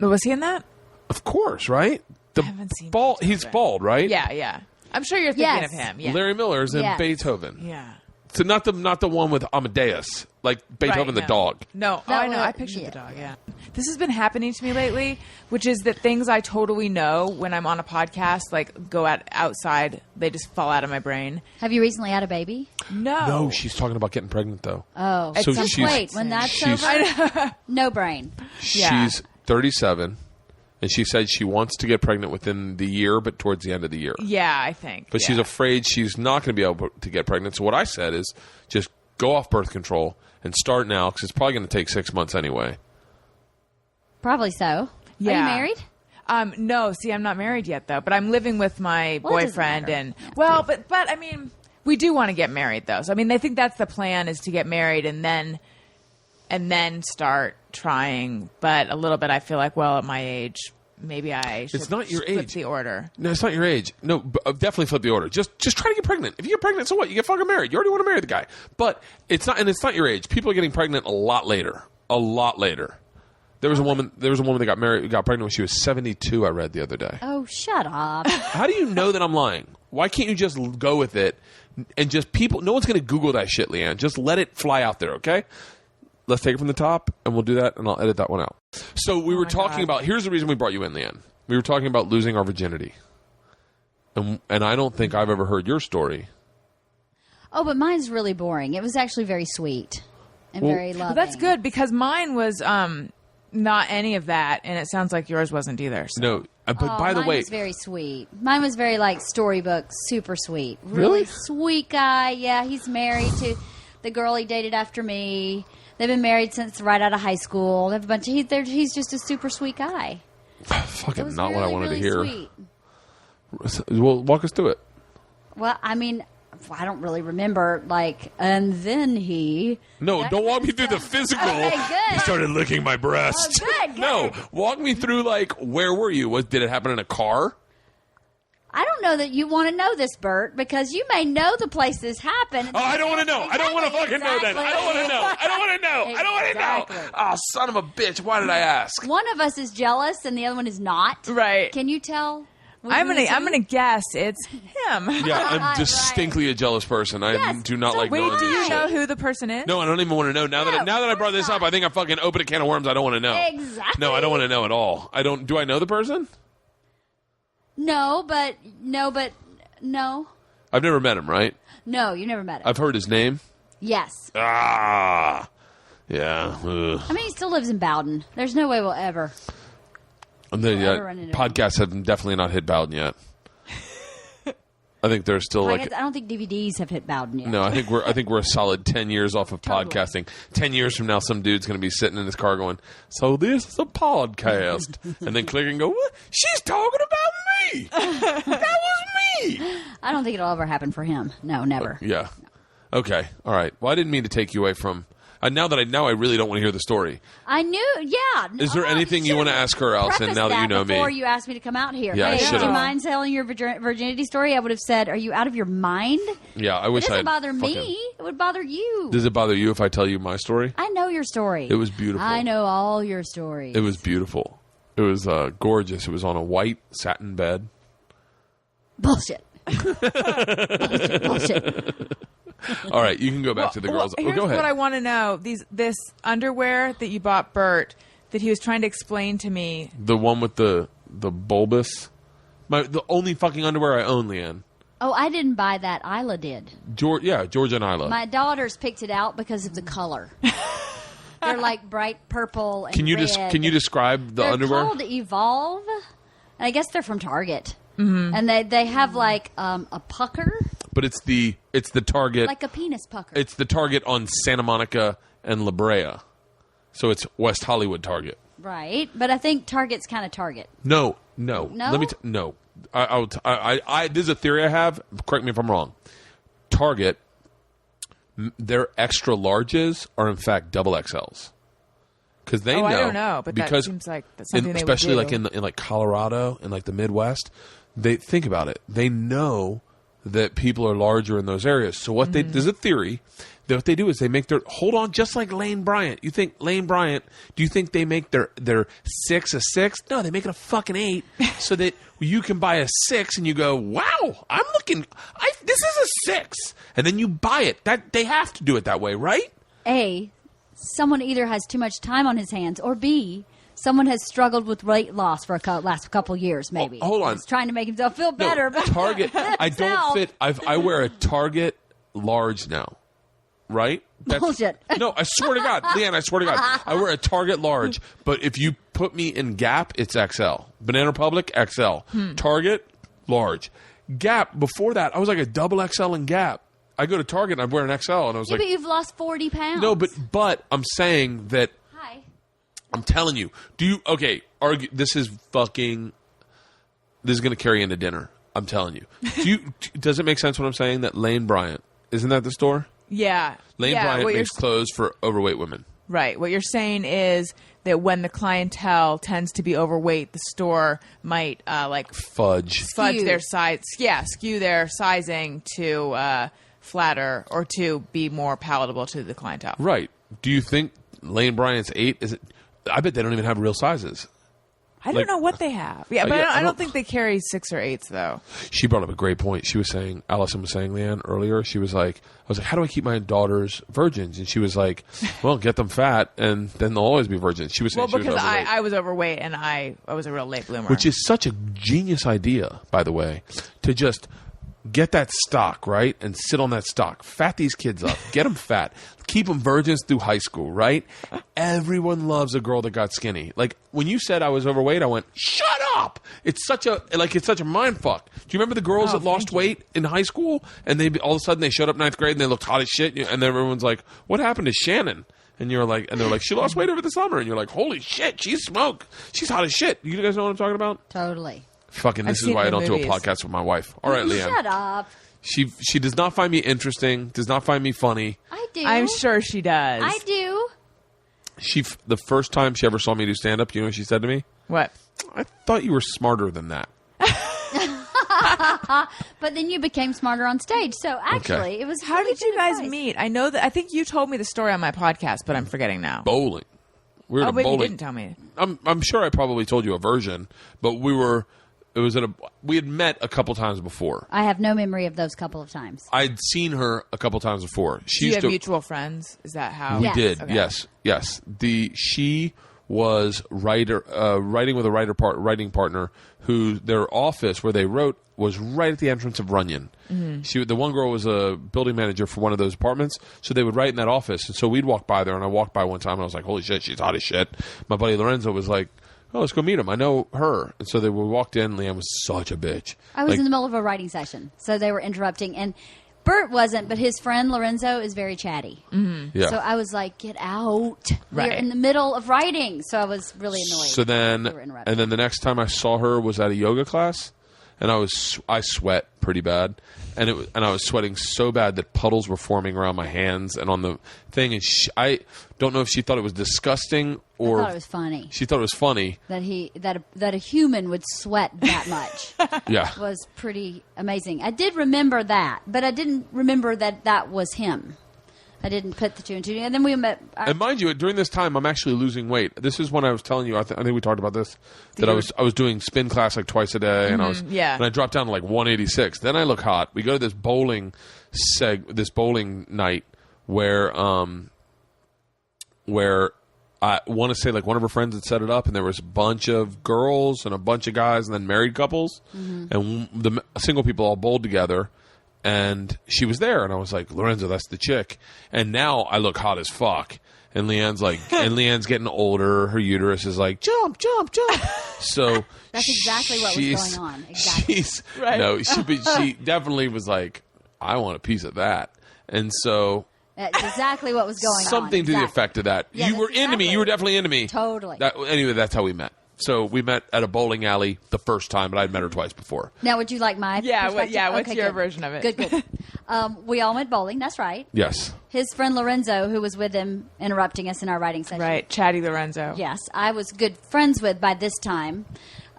Was he in that? Of course, right? I haven't seen bald. Beethoven. He's bald, right? Yeah. I'm sure you're thinking of him. Yeah. Larry Miller's in Yes. Beethoven. Yeah. So not the one with Amadeus, like Beethoven Right, the dog. No, That I know. was- I pictured yeah. the dog. Yeah. This has been happening to me lately, which is that things I totally know when I'm on a podcast, like go outside, they just fall out of my brain. Have you recently had a baby? No, she's talking about getting pregnant though. Oh. At So some she's- Wait, when that's she's- over, no brain. Yeah. She's 37, and she said she wants to get pregnant within the year, but towards the end of the year. Yeah, I think. But she's afraid she's not going to be able to get pregnant. So what I said is just go off birth control and start now because it's probably going to take 6 months anyway. Probably so. Yeah. Are you married? No, see, I'm not married yet though, but I'm living with my Well, it doesn't boyfriend, matter. and Yeah. but I mean, we do want to get married though. So I mean, I think that's the plan is to get married and then start trying. But a little bit, I feel like, well, at my age, maybe I should. It's not your flip age. the order. No, it's not your age. No, definitely flip the order. Just try to get pregnant. If you get pregnant, so what? You get fucking married. You already want to marry the guy. But it's not, and it's not your age. People are getting pregnant a lot later. A lot later. There was a woman that got pregnant when she was 72. I read the other day. Oh, shut up. How do you know that I'm lying? Why can't you just go with it and just people? No one's going to Google that shit, LeeAnn. Just let it fly out there, okay? Let's take it from the top, and we'll do that, and I'll edit that one out. So we were talking about. Here's the reason we brought you in, LeeAnn. We were talking about losing our virginity, and I don't think I've ever heard your story. Oh, but mine's really boring. It was actually very sweet and very loving. Well, that's good because mine was not any of that, and it sounds like yours wasn't either. So. No, but by the mine way, was very sweet. Mine was very like storybook, super sweet. Really? Sweet guy. Yeah, he's married to the girl he dated after me. They've been married since right out of high school. They have a bunch of. He's just a super sweet guy. It fucking was not what I really, wanted really to hear. Sweet. Well, walk us through it. Well, I mean, I don't really remember. Like, and then he. No, don't walk me through the physical. Okay, good. He started licking my breast. Oh, good. No, walk me through like where were you? Did it happen in a car? I don't know that you want to know this, Bert, because you may know the place this happened. Oh, I don't want to know. I don't want to fucking know that. I don't want to know. I don't want to know. I don't want to know. Exactly. Oh, son of a bitch. Why did I ask? One of us is jealous and the other one is not. Right. Can you tell? I'm gonna guess it's him. Yeah, I'm distinctly a jealous person. I Yes. do not So like Wait, knowing do you this know shit. who the person is? No, I don't even want to know. Now that I brought this up, I think I fucking opened a can of worms I don't want to know. Exactly. No, I don't want to know at all. I don't. Do I know the person? No. I've never met him, right? No, you never met him. I've heard his name. Yes. Ah. Yeah. Ugh. I mean, he still lives in Bowden. There's no way we'll ever. And the ever run into him. podcasts have definitely not hit Bowden yet. I think there's still I like don't think DVDs have hit Bowden yet. no. I think we're a solid 10 years off of Totally. podcasting. 10 years from now, some dude's going to be sitting in his car going, "So this is a podcast," and then click and go, "What? She's talking about me. That was me." I don't think it'll ever happen for him. No, never. Yeah. Okay. All right. Well, I didn't mean to take you away from. Now I really don't want to hear the story. I knew. Yeah. Is there anything you want to ask her, Alison? Preface Now that you know me. before you asked me to come out here. Yeah, I Hey, should've. do you mind telling your virginity story? I would have said, "Are you out of your mind?" Yeah, I wish It doesn't I'd bother me. fucking- It would bother you. Does it bother you if I tell you my story? I know your story. It was beautiful. I know all your stories. It was beautiful. It was gorgeous. It was on a white satin bed. Bullshit. Bullshit. All right, you can go back to the girls. Here's Go ahead. what I want to know: this underwear that you bought Bert, that he was trying to explain to me. The one with the bulbous. The only fucking underwear I own, LeeAnn. Oh, I didn't buy that. Isla did. George and Isla. My daughters picked it out because of the color. They're like bright purple and Can you red. can you describe the They're underwear? called Evolve, and I guess they're from Target. Mm-hmm. And they have like a pucker, But it's the Target. like a penis pucker. It's the Target on Santa Monica and La Brea. So it's West Hollywood Target. Right, but I think Target's kind of Target. No. No? Let me no. This is a theory I have. Correct me if I'm wrong. Target, their extra larges are in fact double XLs. Because they know. I don't know, but that seems like that's something they would do. Especially like in like Colorado and like the Midwest, they think about it. They know that people are larger in those areas. So what there's a theory that what they do is they make their hold on, just like Lane Bryant. You think Lane Bryant? Do you think they make their 6 a 6? No, they make it a fucking 8, so that you can buy a 6 and you go, wow, I'm looking. This is a 6, and then you buy it. That they have to do it that way, right? A, someone either has too much time on his hands, or B, someone has struggled with weight loss for last couple years, maybe. Hold on. He's trying to make himself feel better. No, but Target. I don't fit. I wear a Target large now, right? Bullshit. No, I swear to God, LeeAnn, I swear to God, I wear a Target large. But if you put me in Gap, it's XL. Banana Republic, XL. Target, large. Gap. Before that, I was like a double XL in Gap. I go to Target and I wear an XL, and I was like, but you've lost 40 pounds. no, but I'm saying that. Hi. I'm telling you. Argue? This is going to carry into dinner. I'm telling you. Does it make sense what I'm saying? That Lane Bryant, isn't that the store? Yeah. Lane Bryant makes clothes for overweight women. Right. What you're saying is that when the clientele tends to be overweight, the store might fudge their size. Yeah, skew their sizing to flatter or to be more palatable to the clientele. Right. Do you think Lane Bryant's 8 is it? I bet they don't even have real sizes. I don't know what they have. Yeah, but I don't think they carry 6 or 8s though. She brought up a great point. She was saying, Alison was saying, LeeAnn, earlier, she was like, I was like, how do I keep my daughters virgins? And she was like, well, get them fat and then they'll always be virgins. She was saying because I was overweight and I was a real late bloomer. Which is such a genius idea, by the way, to just get that stock, right? And sit on that stock. Fat these kids up. Get them fat. Keep them virgins through high school, right? Everyone loves a girl that got skinny. Like, when you said I was overweight, I went, shut up! It's such a mind fuck. Do you remember the girls that lost weight in high school? And all of a sudden they showed up 9th grade and they looked hot as shit. And then everyone's like, what happened to Shannon? And they're like, she lost weight over the summer. And you're like, holy shit, she's smoke. She's hot as shit. You guys know what I'm talking about? Totally. Fucking, this is why I don't do a podcast with my wife. All right, LeeAnn. Shut up. She does not find me interesting, does not find me funny. I do. I'm sure she does. I do. The first time she ever saw me do stand-up, you know what she said to me? What? I thought you were smarter than that. But then you became smarter on stage. So actually, it was. How did you guys meet? I think you told me the story on my podcast, but I'm forgetting now. Bowling. We were at a but bowling. you didn't tell me. I'm sure I probably told you a version, but we had met a couple times before. I have no memory of those couple of times. I'd seen her a couple times before. Do you have mutual friends? Is that how? We Yes. did. Okay. Yes. She was writing with a writing partner who their office where they wrote was right at the entrance of Runyon. Mm-hmm. The one girl was a building manager for one of those apartments, so they would write in that office. And so we'd walk by there, and I walked by one time, and I was like, holy shit, she's hot as shit. My buddy Lorenzo was like, oh, let's go meet him. I know her. And so we walked in. LeeAnn was such a bitch. I was in the middle of a writing session, so they were interrupting. And Bert wasn't, but his friend Lorenzo is very chatty. Mm-hmm. Yeah. So I was like, get out. Right. We're in the middle of writing. So I was really annoyed. So then, and then the next time I saw her was at a yoga class, and I sweat pretty bad, and I was sweating so bad that puddles were forming around my hands and on the thing. And I don't know if she thought it was disgusting or I thought it was funny. She thought it was funny that a human would sweat that much. Yeah, was pretty amazing. I did remember that, but I didn't remember that was him. I didn't put the two and two. And then we met. And mind you, during this time, I'm actually losing weight. This is when I was telling you. I think we talked about this. That I was doing spin class like twice a day, and and I dropped down to like 186. Then I look hot. We go to this bowling night where I want to say like one of her friends had set it up, and there was a bunch of girls and a bunch of guys, and then married couples, and the single people all bowled together. And she was there, and I was like, Lorenzo, that's the chick. And now I look hot as fuck. And LeeAnn's getting older. Her uterus is like, jump, jump, jump. So that's exactly what was going on. Exactly. She definitely was like, I want a piece of that. And so that's exactly what was going on. Something to the effect of that. Yeah, you were into me. You were definitely into me. Totally. Anyway, that's how we met. So we met at a bowling alley the first time, but I'd met her twice before. Now, would you like my perspective? What's your good. version of it? Good. We all went bowling. That's right. Yes. His friend Lorenzo, who was with him, interrupting us in our writing session. Right, Chatty Lorenzo. Yes, I was good friends with by this time.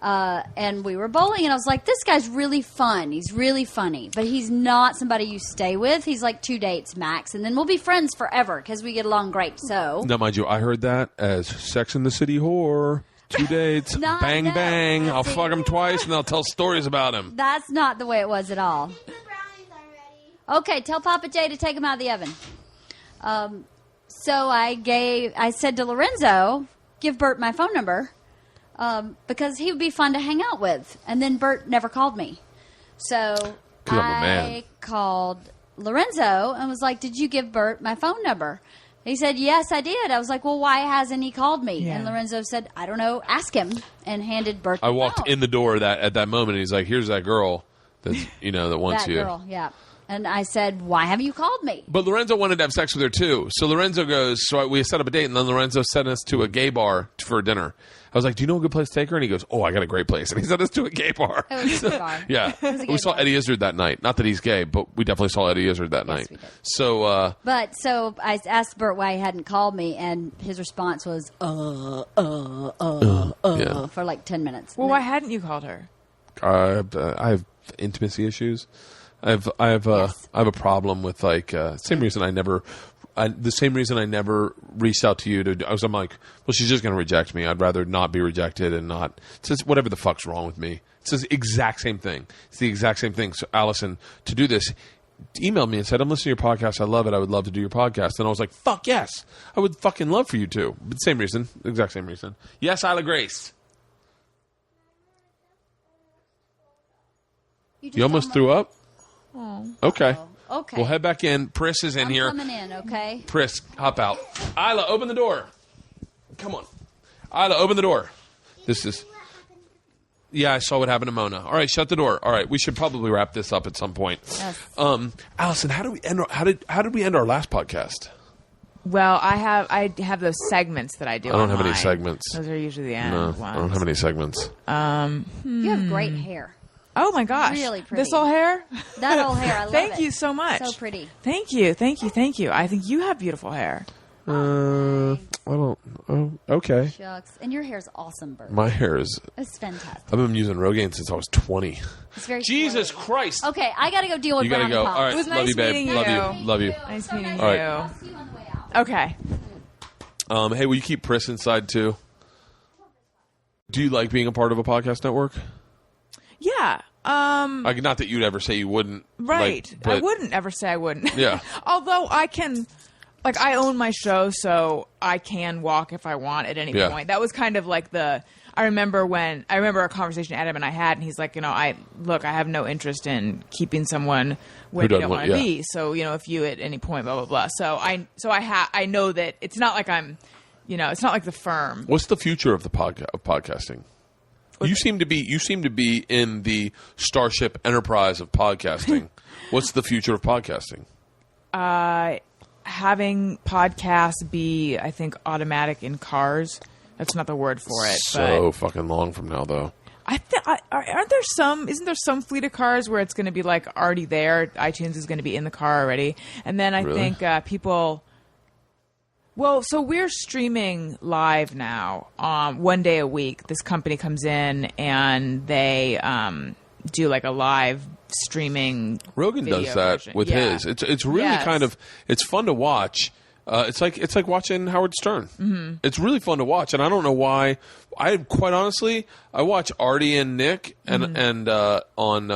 And we were bowling, and I was like, this guy's really fun. He's really funny. But he's not somebody you stay with. He's like 2 dates max. And then we'll be friends forever because we get along great. So Now, mind you, I heard that as Sex and the City whore. 2 dates, No, bang, no. bang. I'll See? fuck him twice, and I'll tell stories about him. that's not the way it was at all. The brownies are ready. Okay, tell Papa J to take them out of the oven. So I said to Lorenzo, give Bert my phone number because he would be fun to hang out with. And then Bert never called me. So 'Cause I'm a man. I called Lorenzo and was like, did you give Bert my phone number? He said, yes, I did. I was like, well, why hasn't he called me? Yeah. And Lorenzo said, I don't know, ask him, and handed Bert the I walked phone. in the door at that moment, and he's like, "Here's that girl that's that wants that you." girl, yeah. And I said, why haven't you called me? But Lorenzo wanted to have sex with her too. So Lorenzo goes. So we set up a date, and then Lorenzo sent us to a gay bar for dinner. I was like, "Do you know a good place to take her?" And he goes, "Oh, I got a great place." And he sent us to a gay bar. It was a gay bar. Yeah, was a gay we saw bar. Eddie Izzard that night. Not that he's gay, but we definitely saw Eddie Izzard that night. we did. So But so I asked Bert why he hadn't called me, and his response was yeah. for like 10 minutes. Well, why hadn't you called her? I have intimacy issues. I have Yes. I have a problem with same reason I never reached out to you to. I'm like, well, she's just going to reject me. I'd rather not be rejected and not. It's just whatever the fuck's wrong with me. It's the exact same thing. It's the exact same thing. So Allison, to do this, emailed me and said, I'm listening to your podcast. I love it. I would love to do your podcast. And I was like, fuck yes. I would fucking love for you to. But same reason. Exact same reason. Yes, Isla Grace. You almost threw up? Oh. Okay. Okay. We'll head back in. Pris is in I'm here. coming in, okay? Pris, hop out. Isla, open the door. Come on. Isla, open the door. This is... Yeah, I saw what happened to Mona. All right, shut the door. All right, we should probably wrap this up at some point. Yes. Allison, how did we end our last podcast? Well, I have those segments that I do. I don't have any online. segments. Those are usually the end No, ones. I don't have any segments. You have great hair. Oh my gosh! Really pretty. This whole hair. That whole hair, I love Thank it. you so much. So pretty. Thank you. I think you have beautiful hair. I don't... Oh, okay. Shucks. And your hair's awesome, Bert. My hair is... It's fantastic. I've been using Rogaine since I was 20. It's very Jesus flowy. Christ! Okay, I got to go deal with You gotta brownie go. pops. All right, It was love nice you, babe. meeting Love you. you. Love you. Nice meeting All right. you. I'll see you on the way out. Okay. Hey, will you keep Pris inside too? Do you like being a part of a podcast network? Yeah. Like, not that you'd ever say you wouldn't. Right. Like, but I wouldn't ever say I wouldn't. Yeah. Although I can, like, I own my show, so I can walk if I want at any Yeah. point. That was kind of like I remember a conversation Adam and I had, and he's like, I have no interest in keeping someone where they doesn't don't want- want to yeah. be. So, if you at any point, blah, blah, blah. So I know that it's not like I'm, it's not like the firm. What's the future of the podcasting? You seem to be in the Starship Enterprise of podcasting. What's the future of podcasting? Having podcasts be, I think, automatic in cars. That's not the word for it. So fucking long from now, though. Isn't there some fleet of cars where it's going to be like already there? iTunes is going to be in the car already. And then I Really? think people... Well, so we're streaming live now. One day a week, this company comes in and they do like a live streaming. Rogan video does that version. with Yeah. his. It's really Yes. kind of it's fun to watch. It's like watching Howard Stern. Mm-hmm. It's really fun to watch, and I don't know why. I quite honestly, I watch Artie and Nick and on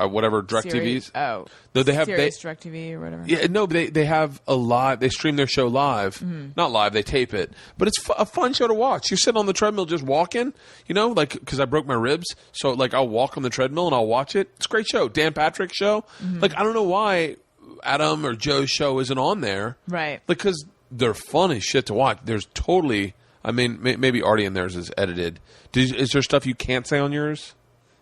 whatever DirecTV's. Oh, No, they have Sirius DirecTV or whatever. Yeah, no, they have a live. They stream their show live, not live. They tape it, but it's a fun show to watch. You sit on the treadmill just walking, like because I broke my ribs, so like I'll walk on the treadmill and I'll watch it. It's a great show. Dan Patrick's show. Like I don't know why Adam or Joe's show isn't on there, Right. Because they're fun as shit to watch. There's totally. I mean, maybe Artie and theirs is edited. Is there stuff you can't say on yours?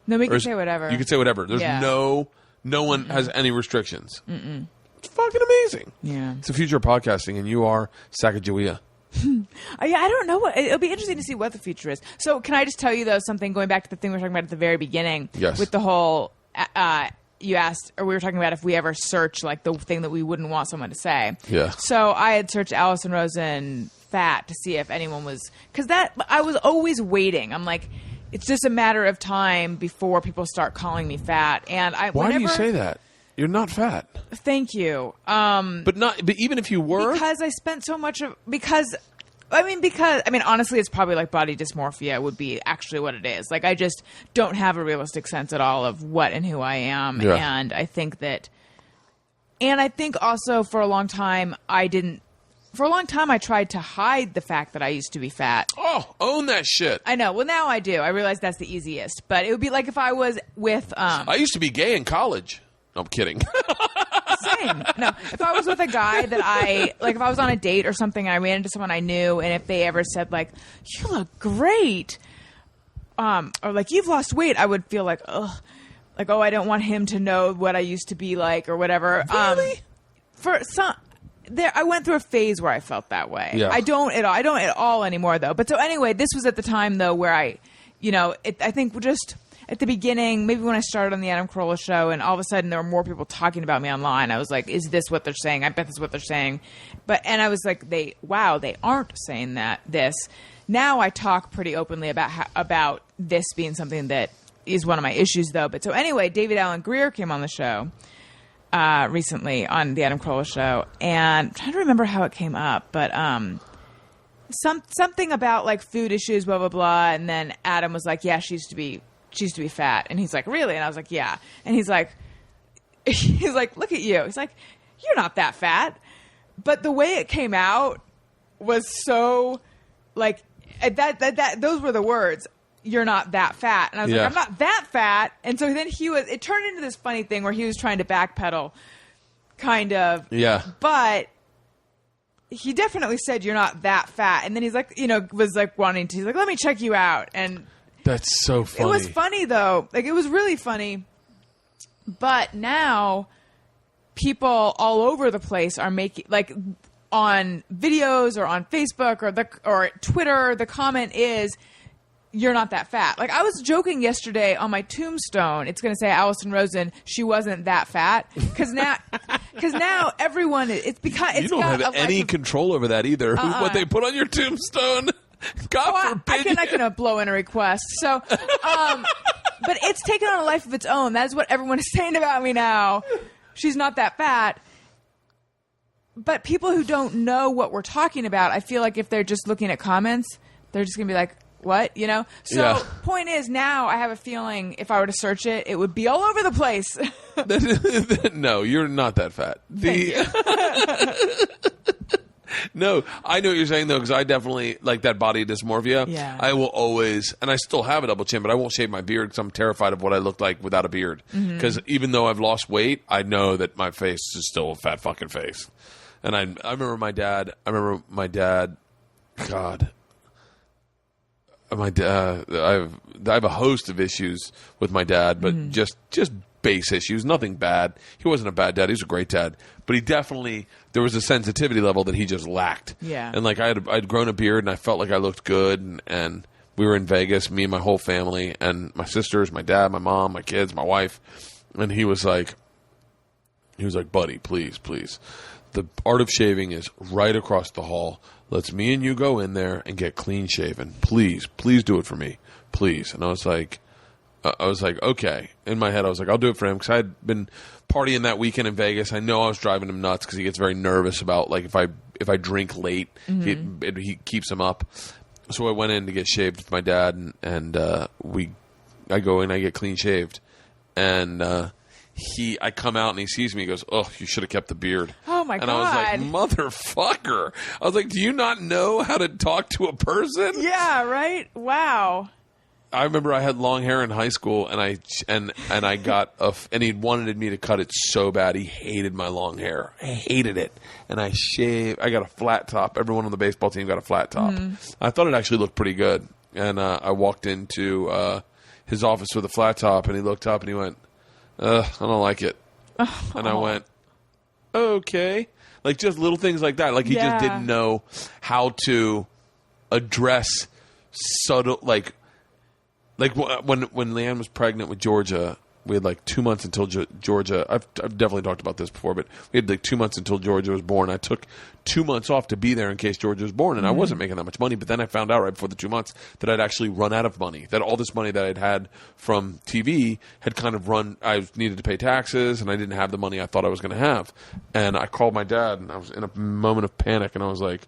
No, we Or can is- say whatever. You can say whatever. There's Yeah. no one has any restrictions. It's fucking amazing. Yeah. It's the future of podcasting, and you are Sacagawea. I don't know. It'll be interesting to see what the future is. So can I just tell you, though, something going back to the thing we were talking about at the very beginning? Yes. With the whole, you asked, or we were talking about if we ever search like the thing that we wouldn't want someone to say. Yeah. So I had searched Alison Rosen fat to see if anyone was, because I was always waiting. I'm like, it's just a matter of time before people start calling me fat. And Why do you say that? You're not fat. Thank you. But even if you were, because I spent so much of honestly, it's probably like body dysmorphia would be actually what it is. Like, I just don't have a realistic sense at all of what and who I am. Yeah. And I think also for a long time, I tried to hide the fact that I used to be fat. oh, own that shit. I know. Well, now I do. I realize that's the easiest. But it would be like if I was with... I used to be gay in college. No, I'm kidding. Same. No, if I was with a guy that if I was on a date or something, I ran into someone I knew, and if they ever said like, "You look great," or like, "You've lost weight," I would feel like, ugh, like, oh, I don't want him to know what I used to be like or whatever. Really? I went through a phase where I felt that way. Yeah. I don't at all anymore though. But so anyway, this was at the time though where I think just. At the beginning, maybe when I started on the Adam Carolla show, and all of a sudden there were more people talking about me online, I was like, is this what they're saying? I bet this is what they're saying. And I was like, they aren't saying this. Now I talk pretty openly about this being something that is one of my issues, though. But so anyway, David Alan Grier came on the show recently on the Adam Carolla show, and I'm trying to remember how it came up, but something about like food issues, blah, blah, blah. And then Adam was like, yeah, she used to be fat. And he's like, really? And I was like, yeah. And he's like, look at you. He's like, you're not that fat. But the way it came out was so like that those were the words, you're not that fat. And I was like, I'm not that fat. And so then it turned into this funny thing where he was trying to backpedal kind of. Yeah. But he definitely said you're not that fat. And then he's like, was like wanting to, he's like, let me check you out. And that's so funny. It was funny though. Like, it was really funny. But now people all over the place are making, like, on videos or on Facebook or Twitter, the comment is, you're not that fat. Like, I was joking yesterday on my tombstone, it's going to say Alison Rosen, she wasn't that fat. Because now everyone, it's because you don't have any control over that either. What they put on your tombstone. God forbid. I can blow in a request. So, but it's taken on a life of its own. That is what everyone is saying about me now. She's not that fat. But people who don't know what we're talking about, I feel like if they're just looking at comments, they're just going to be like, what? So point is, now I have a feeling if I were to search it, it would be all over the place. No, you're not that fat. No, I know what you're saying, though, because I definitely like that body dysmorphia. Yeah. I will always, and I still have a double chin, but I won't shave my beard because I'm terrified of what I look like without a beard. Because even though I've lost weight, I know that my face is still a fat fucking face. And I remember my dad, God. I have a host of issues with my dad, but just base issues, nothing bad. He wasn't a bad dad; he was a great dad. But there was a sensitivity level that he just lacked. Yeah. And like I'd grown a beard, and I felt like I looked good, and we were in Vegas, me and my whole family, and my sisters, my dad, my mom, my kids, my wife, and he was like, buddy, please. The art of shaving is right across the hall. Let's me and you go in there and get clean shaven. Please do it for me. Please. And I was like, okay. In my head, I was like, I'll do it for him because I had been partying that weekend in Vegas. I know I was driving him nuts because he gets very nervous about like if I drink late, he keeps him up. So I went in to get shaved with my dad, and I go in, I get clean shaved, and I come out and he sees me. He goes, "Oh, you should have kept the beard." Oh my God! And I was like, "Motherfucker!" I was like, "Do you not know how to talk to a person?" Yeah, right. Wow. I remember I had long hair in high school, and I got and he wanted me to cut it so bad. He hated my long hair. I hated it, and I got a flat top. Everyone on the baseball team got a flat top. I thought it actually looked pretty good, and I walked into his office with a flat top, and he looked up and he went, I don't like it. And I went, okay. Like just little things like that. Like he just didn't know how to address subtle, like when LeeAnn was pregnant with Georgia, we had like 2 months until Georgia. I've definitely talked about this before, but we had like 2 months until Georgia was born. I took 2 months off to be there in case Georgia was born, and I wasn't making that much money. But then I found out right before the 2 months that I'd actually run out of money. That all this money that I'd had from TV had kind of run. I needed to pay taxes, and I didn't have the money I thought I was going to have. And I called my dad, and I was in a moment of panic, and I was like,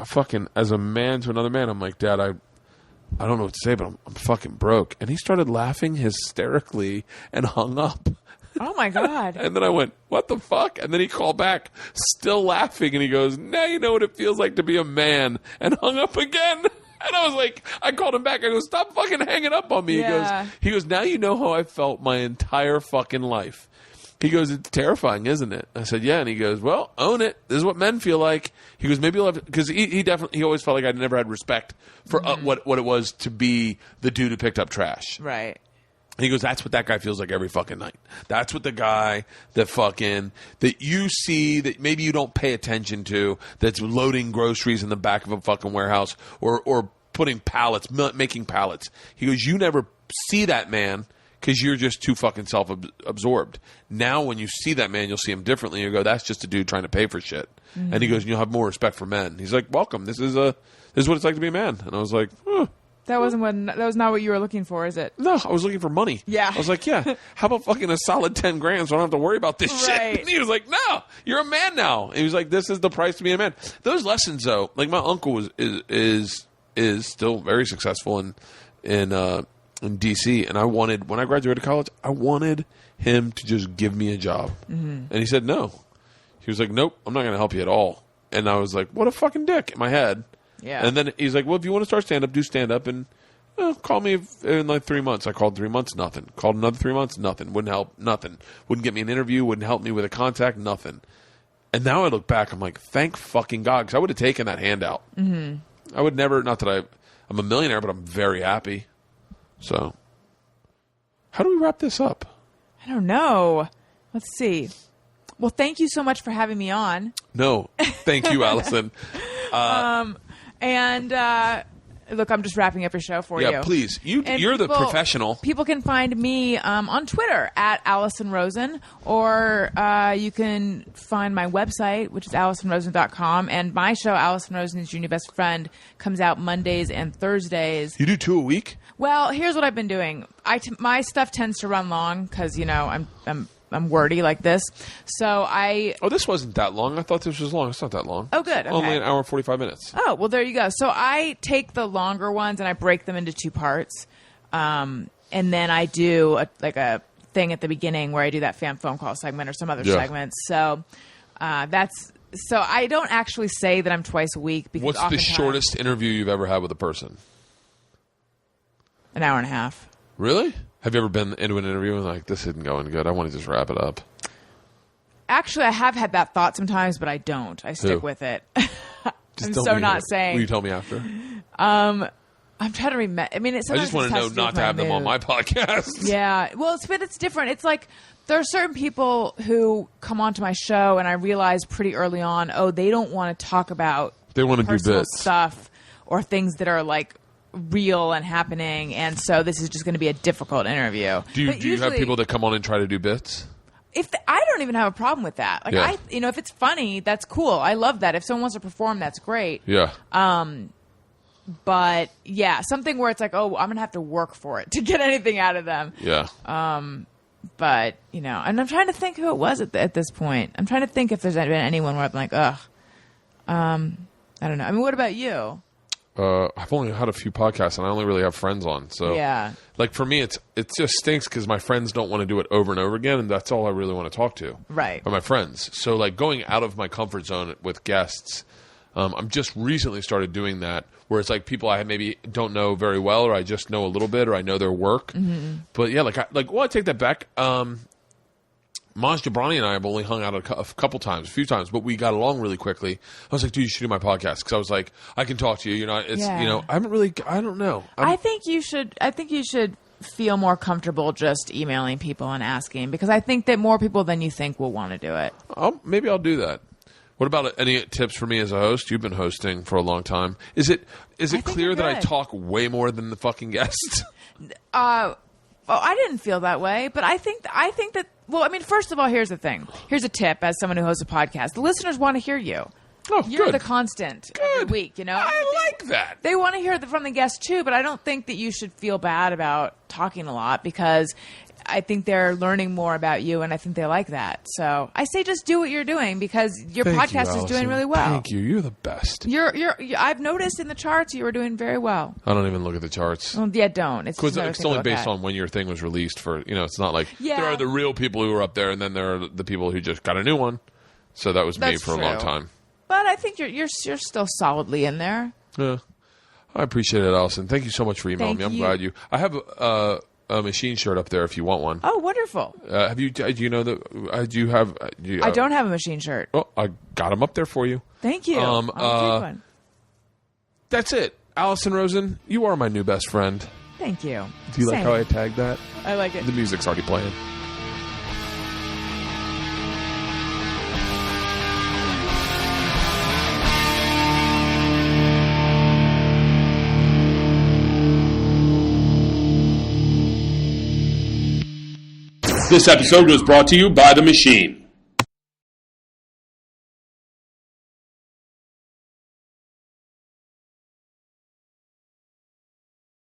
"Fucking as a man to another man," I'm like, "Dad, I don't know what to say, but I'm fucking broke." And he started laughing hysterically and hung up. Oh, my God. And then I went, what the fuck? And then he called back, still laughing, and he goes, now you know what it feels like to be a man, and hung up again. And I was like, I called him back. I go, stop fucking hanging up on me. Yeah. He goes, now you know how I felt my entire fucking life. He goes, it's terrifying, isn't it? I said, yeah. And he goes, well, own it. This is what men feel like. He goes, maybe you'll have, because he always felt like I'd never had respect for what it was to be the dude who picked up trash. Right. And he goes, that's what that guy feels like every fucking night. That's what the guy that you see that maybe you don't pay attention to, that's loading groceries in the back of a fucking warehouse or putting pallets, making pallets. He goes, you never see that man because you're just too fucking self-absorbed. Now when you see that man, you'll see him differently. You go, that's just a dude trying to pay for shit. Mm-hmm. And he goes, you'll have more respect for men. He's like, welcome. This is what it's like to be a man. And I was like, huh. That was not what you were looking for, is it? No, I was looking for money. Yeah. I was like, yeah, how about fucking a solid 10 grand so I don't have to worry about this shit? And he was like, no, you're a man now. And he was like, this is the price to be a man. Those lessons, though, like my uncle is still very successful in D.C. And when I graduated college, I wanted him to just give me a job. Mm-hmm. And he said no. He was like, nope, I'm not going to help you at all. And I was like, what a fucking dick in my head. Yeah. And then he's like, well, if you want to start stand-up, do stand-up. And call me in like 3 months. I called 3 months, nothing. Called another 3 months, nothing. Wouldn't help, nothing. Wouldn't get me an interview, wouldn't help me with a contact, nothing. And now I look back, I'm like, thank fucking God, because I would have taken that handout. Mm-hmm. I would never, not that I'm a millionaire, but I'm very happy. So, how do we wrap this up? I don't know. Let's see. Well, thank you so much for having me on. No, thank you, Alison. And look, I'm just wrapping up your show for you. Yeah, please. You're the professional. People can find me on Twitter at Alison Rosen, or you can find my website, which is AlisonRosen.com. And my show, Alison Rosen's Junior Best Friend, comes out Mondays and Thursdays. You do 2 a week? Well, here's what I've been doing. My stuff tends to run long because, I'm wordy like this. So this wasn't that long. I thought this was long. It's not that long. Oh, good. Okay. Only an hour and 45 minutes. Oh, well, there you go. So I take the longer ones and I break them into 2 parts. And then I do a thing at the beginning where I do that fan phone call segment or some other segments. So so I don't actually say that I'm twice a week. Because what's the shortest interview you've ever had with a person? An hour and a half. Really? Have you ever been into an interview and like, this isn't going good, I want to just wrap it up? Actually, I have had that thought sometimes, but I don't. I stick with it. I'm so not saying. Will you tell me after? I'm trying to remember. I mean, I just want to know not to have them on my podcast. Yeah. Well, it's different. It's like there are certain people who come onto my show and I realize pretty early on, they don't want to talk about they want to do personal bits stuff or things that are like real and happening, and so this is just going to be a difficult interview. Do you have people that come on and try to do bits? I don't even have a problem with that. Like if it's funny, that's cool. I love that. If someone wants to perform, that's great. Yeah. But yeah, something where it's like, I'm going to have to work for it to get anything out of them. Yeah. But and I'm trying to think who it was at this point. I'm trying to think if there's been anyone where I'm like, I don't know. I mean, what about you? I've only had a few podcasts, and I only really have friends on. So, yeah, like for me, it just stinks because my friends don't want to do it over and over again, and that's all I really want to talk to. Right. Are my friends. So, like going out of my comfort zone with guests, I'm just recently started doing that, where it's like people I maybe don't know very well, or I just know a little bit, or I know their work. Mm-hmm. But yeah, I take that back. Maj Jabrani and I have only hung out a few times, but we got along really quickly. I was like, dude, you should do my podcast. Because I was like, I can talk to you. I haven't really, I don't know. I think you should feel more comfortable just emailing people and asking, because I think that more people than you think will want to do it. Maybe I'll do that. What about any tips for me as a host? You've been hosting for a long time. Is it clear that I talk way more than the fucking guests? Well, I didn't feel that way, but I think that. Well, I mean, first of all, here's the thing. Here's a tip as someone who hosts a podcast: the listeners want to hear you. Oh, You're good. the constant every week, you know? I like that. They want to hear from the guests, too, but I don't think that you should feel bad about talking a lot, because I think they're learning more about you, and I think they like that. So I say just do what you're doing, because your podcast is doing really well. Thank you. You're the best. I've noticed in the charts you were doing very well. I don't even look at the charts. Well, yeah, don't. It's only based on when your thing was released. It's not like there are the real people who are up there, and then there are the people who just got a new one. So that was me for a long time. But I think you're still solidly in there. Yeah, I appreciate it, Allison. Thank you so much for emailing me. I'm glad you. I have a machine shirt up there if you want one. Oh, wonderful. Have you? Do you know that? Do you have? I don't have a machine shirt. Oh, I got them up there for you. Thank you. I'll take one. That's it, Alison Rosen. You are my new best friend. Thank you. Do you like how I tagged that? I like it. The music's already playing. This episode was brought to you by The Machine.